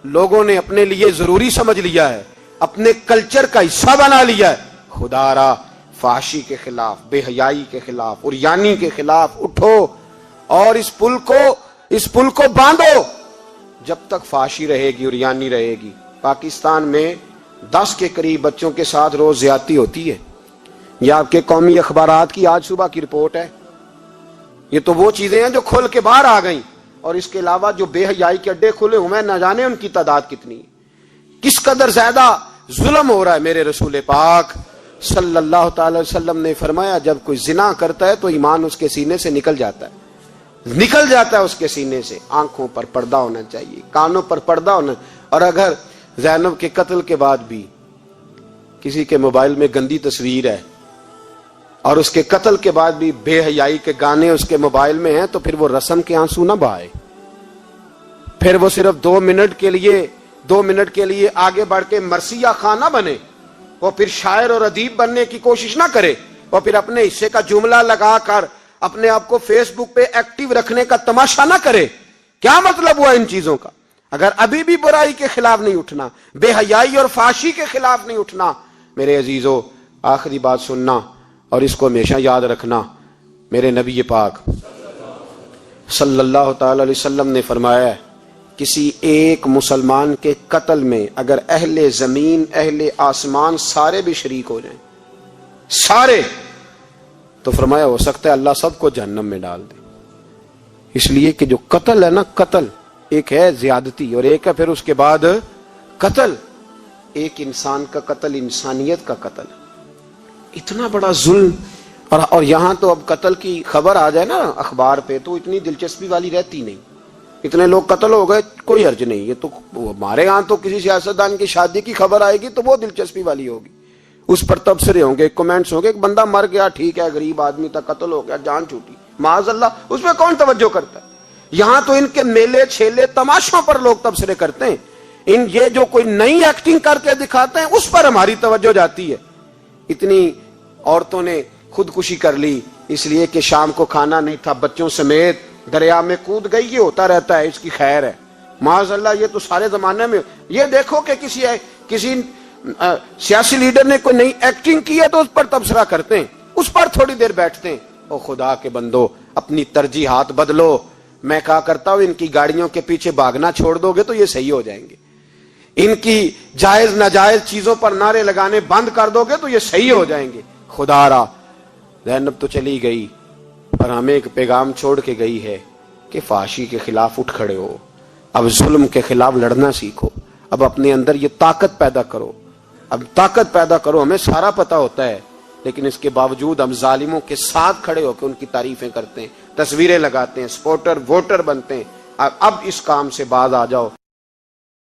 لوگوں نے اپنے لیے ضروری سمجھ لیا ہے, اپنے کلچر کا حصہ بنا لیا ہے. خدا را فحاشی کے خلاف, بے حیائی کے خلاف, عریانی کے خلاف اٹھو اور اس پل کو باندھو. جب تک فحاشی رہے گی, عریانی رہے گی. پاکستان میں 10 کے قریب بچوں کے ساتھ روز زیادتی ہوتی ہے. یہ آپ کے قومی اخبارات کی آج صبح کی رپورٹ ہے. یہ تو وہ چیزیں ہیں جو کھل کے باہر آ گئیں, اور اس کے علاوہ جو بے حیائی کے اڈے کھلے ہوئے نہ جانے ان کی تعداد کتنی ہے. کس قدر زیادہ ظلم ہو رہا ہے. میرے رسول پاک صلی اللہ تعالی وسلم نے فرمایا جب کوئی زنا کرتا ہے تو ایمان اس کے سینے سے نکل جاتا ہے اس کے سینے سے. آنکھوں پر پردہ ہونا چاہیے, کانوں پر پردہ ہونا. اور اگر زینب کے قتل کے بعد بھی کسی کے موبائل میں گندی تصویر ہے اور اس کے قتل کے بعد بھی بے حیائی کے گانے اس کے موبائل میں ہیں, تو پھر وہ رسم کے آنسو نہ بہائے. پھر وہ صرف 2 منٹ کے لیے آگے بڑھ کے مرثیہ خان نہ بنے, وہ پھر شاعر اور ادیب بننے کی کوشش نہ کرے, وہ پھر اپنے حصے کا جملہ لگا کر اپنے آپ کو فیس بک پہ ایکٹیو رکھنے کا تماشا نہ کرے. کیا مطلب ہوا ان چیزوں کا؟ اگر ابھی بھی برائی کے خلاف نہیں اٹھنا, بے حیائی اور فحاشی کے خلاف نہیں اٹھنا, میرے عزیزو آخری بات سننا اور اس کو ہمیشہ یاد رکھنا. میرے نبی پاک صلی اللہ تعالی علیہ وسلم نے فرمایا ہے کسی ایک مسلمان کے قتل میں اگر اہل زمین, اہل آسمان سارے بھی شریک ہو جائیں, سارے, تو فرمایا ہو سکتا ہے اللہ سب کو جہنم میں ڈال دے. اس لیے کہ جو قتل ہے نا, قتل ایک ہے زیادتی اور ایک ہے پھر اس کے بعد قتل. ایک انسان کا قتل انسانیت کا قتل, اتنا بڑا ظلم. اور یہاں تو اب قتل کی خبر آ جائے نا اخبار پہ تو اتنی دلچسپی والی رہتی نہیں. اتنے لوگ قتل ہو گئے, کوئی حرج نہیں. یہ تو ہمارے ہاں تو کسی سیاستدان کی شادی کی خبر آئے گی تو وہ دلچسپی والی ہوگی, اس پر تبصرے ہوں گے, کمنٹس ہوں گے. ایک بندہ مر گیا ٹھیک ہے, غریب آدمی تھا, قتل ہو گیا, جان چھوٹی, معاذ اللہ, اس پہ کون توجہ کرتا ہے؟ یہاں تو ان کے میلے چھیلے تماشوں پر لوگ تبصرے کرتے ہیں. یہ جو کوئی نئی ایکٹنگ کر کے دکھاتے ہیں اس پر ہماری توجہ جاتی ہے. اتنی عورتوں نے خودکشی کر لی اس لیے کہ شام کو کھانا نہیں تھا, بچوں سمیت دریا میں کود گئی. یہ ہوتا رہتا ہے, اس کی خیر ہے. معاذ اللہ, یہ تو سارے زمانے میں. یہ دیکھو کہ کسی سیاسی لیڈر نے کوئی نئی ایکٹنگ کی ہے تو اس پر تبصرہ کرتے ہیں, اس پر تھوڑی دیر بیٹھتے ہیں. او خدا کے بندو, اپنی ترجیحات بدلو, میں کہا کرتا ہوں ان کی گاڑیوں کے پیچھے بھاگنا چھوڑ دو گے تو یہ صحیح ہو جائیں گے، ان کی جائز ناجائز چیزوں پر نعرے لگانے بند کر دو گے تو یہ صحیح ہو جائیں گے۔ خدا را زینب تو چلی گئی پر ہمیں ایک پیغام چھوڑ کے گئی ہے کہ فحاشی کے خلاف اٹھ کھڑے ہو، اب ظلم کے خلاف لڑنا سیکھو، اب اپنے اندر یہ طاقت پیدا کرو، اب طاقت پیدا کرو۔ ہمیں سارا پتہ ہوتا ہے لیکن اس کے باوجود ہم ظالموں کے ساتھ کھڑے ہو کے ان کی تعریفیں کرتے ہیں، تصویریں لگاتے ہیں، سپورٹر ووٹر بنتے ہیں۔ اب اس کام سے باز آ جاؤ۔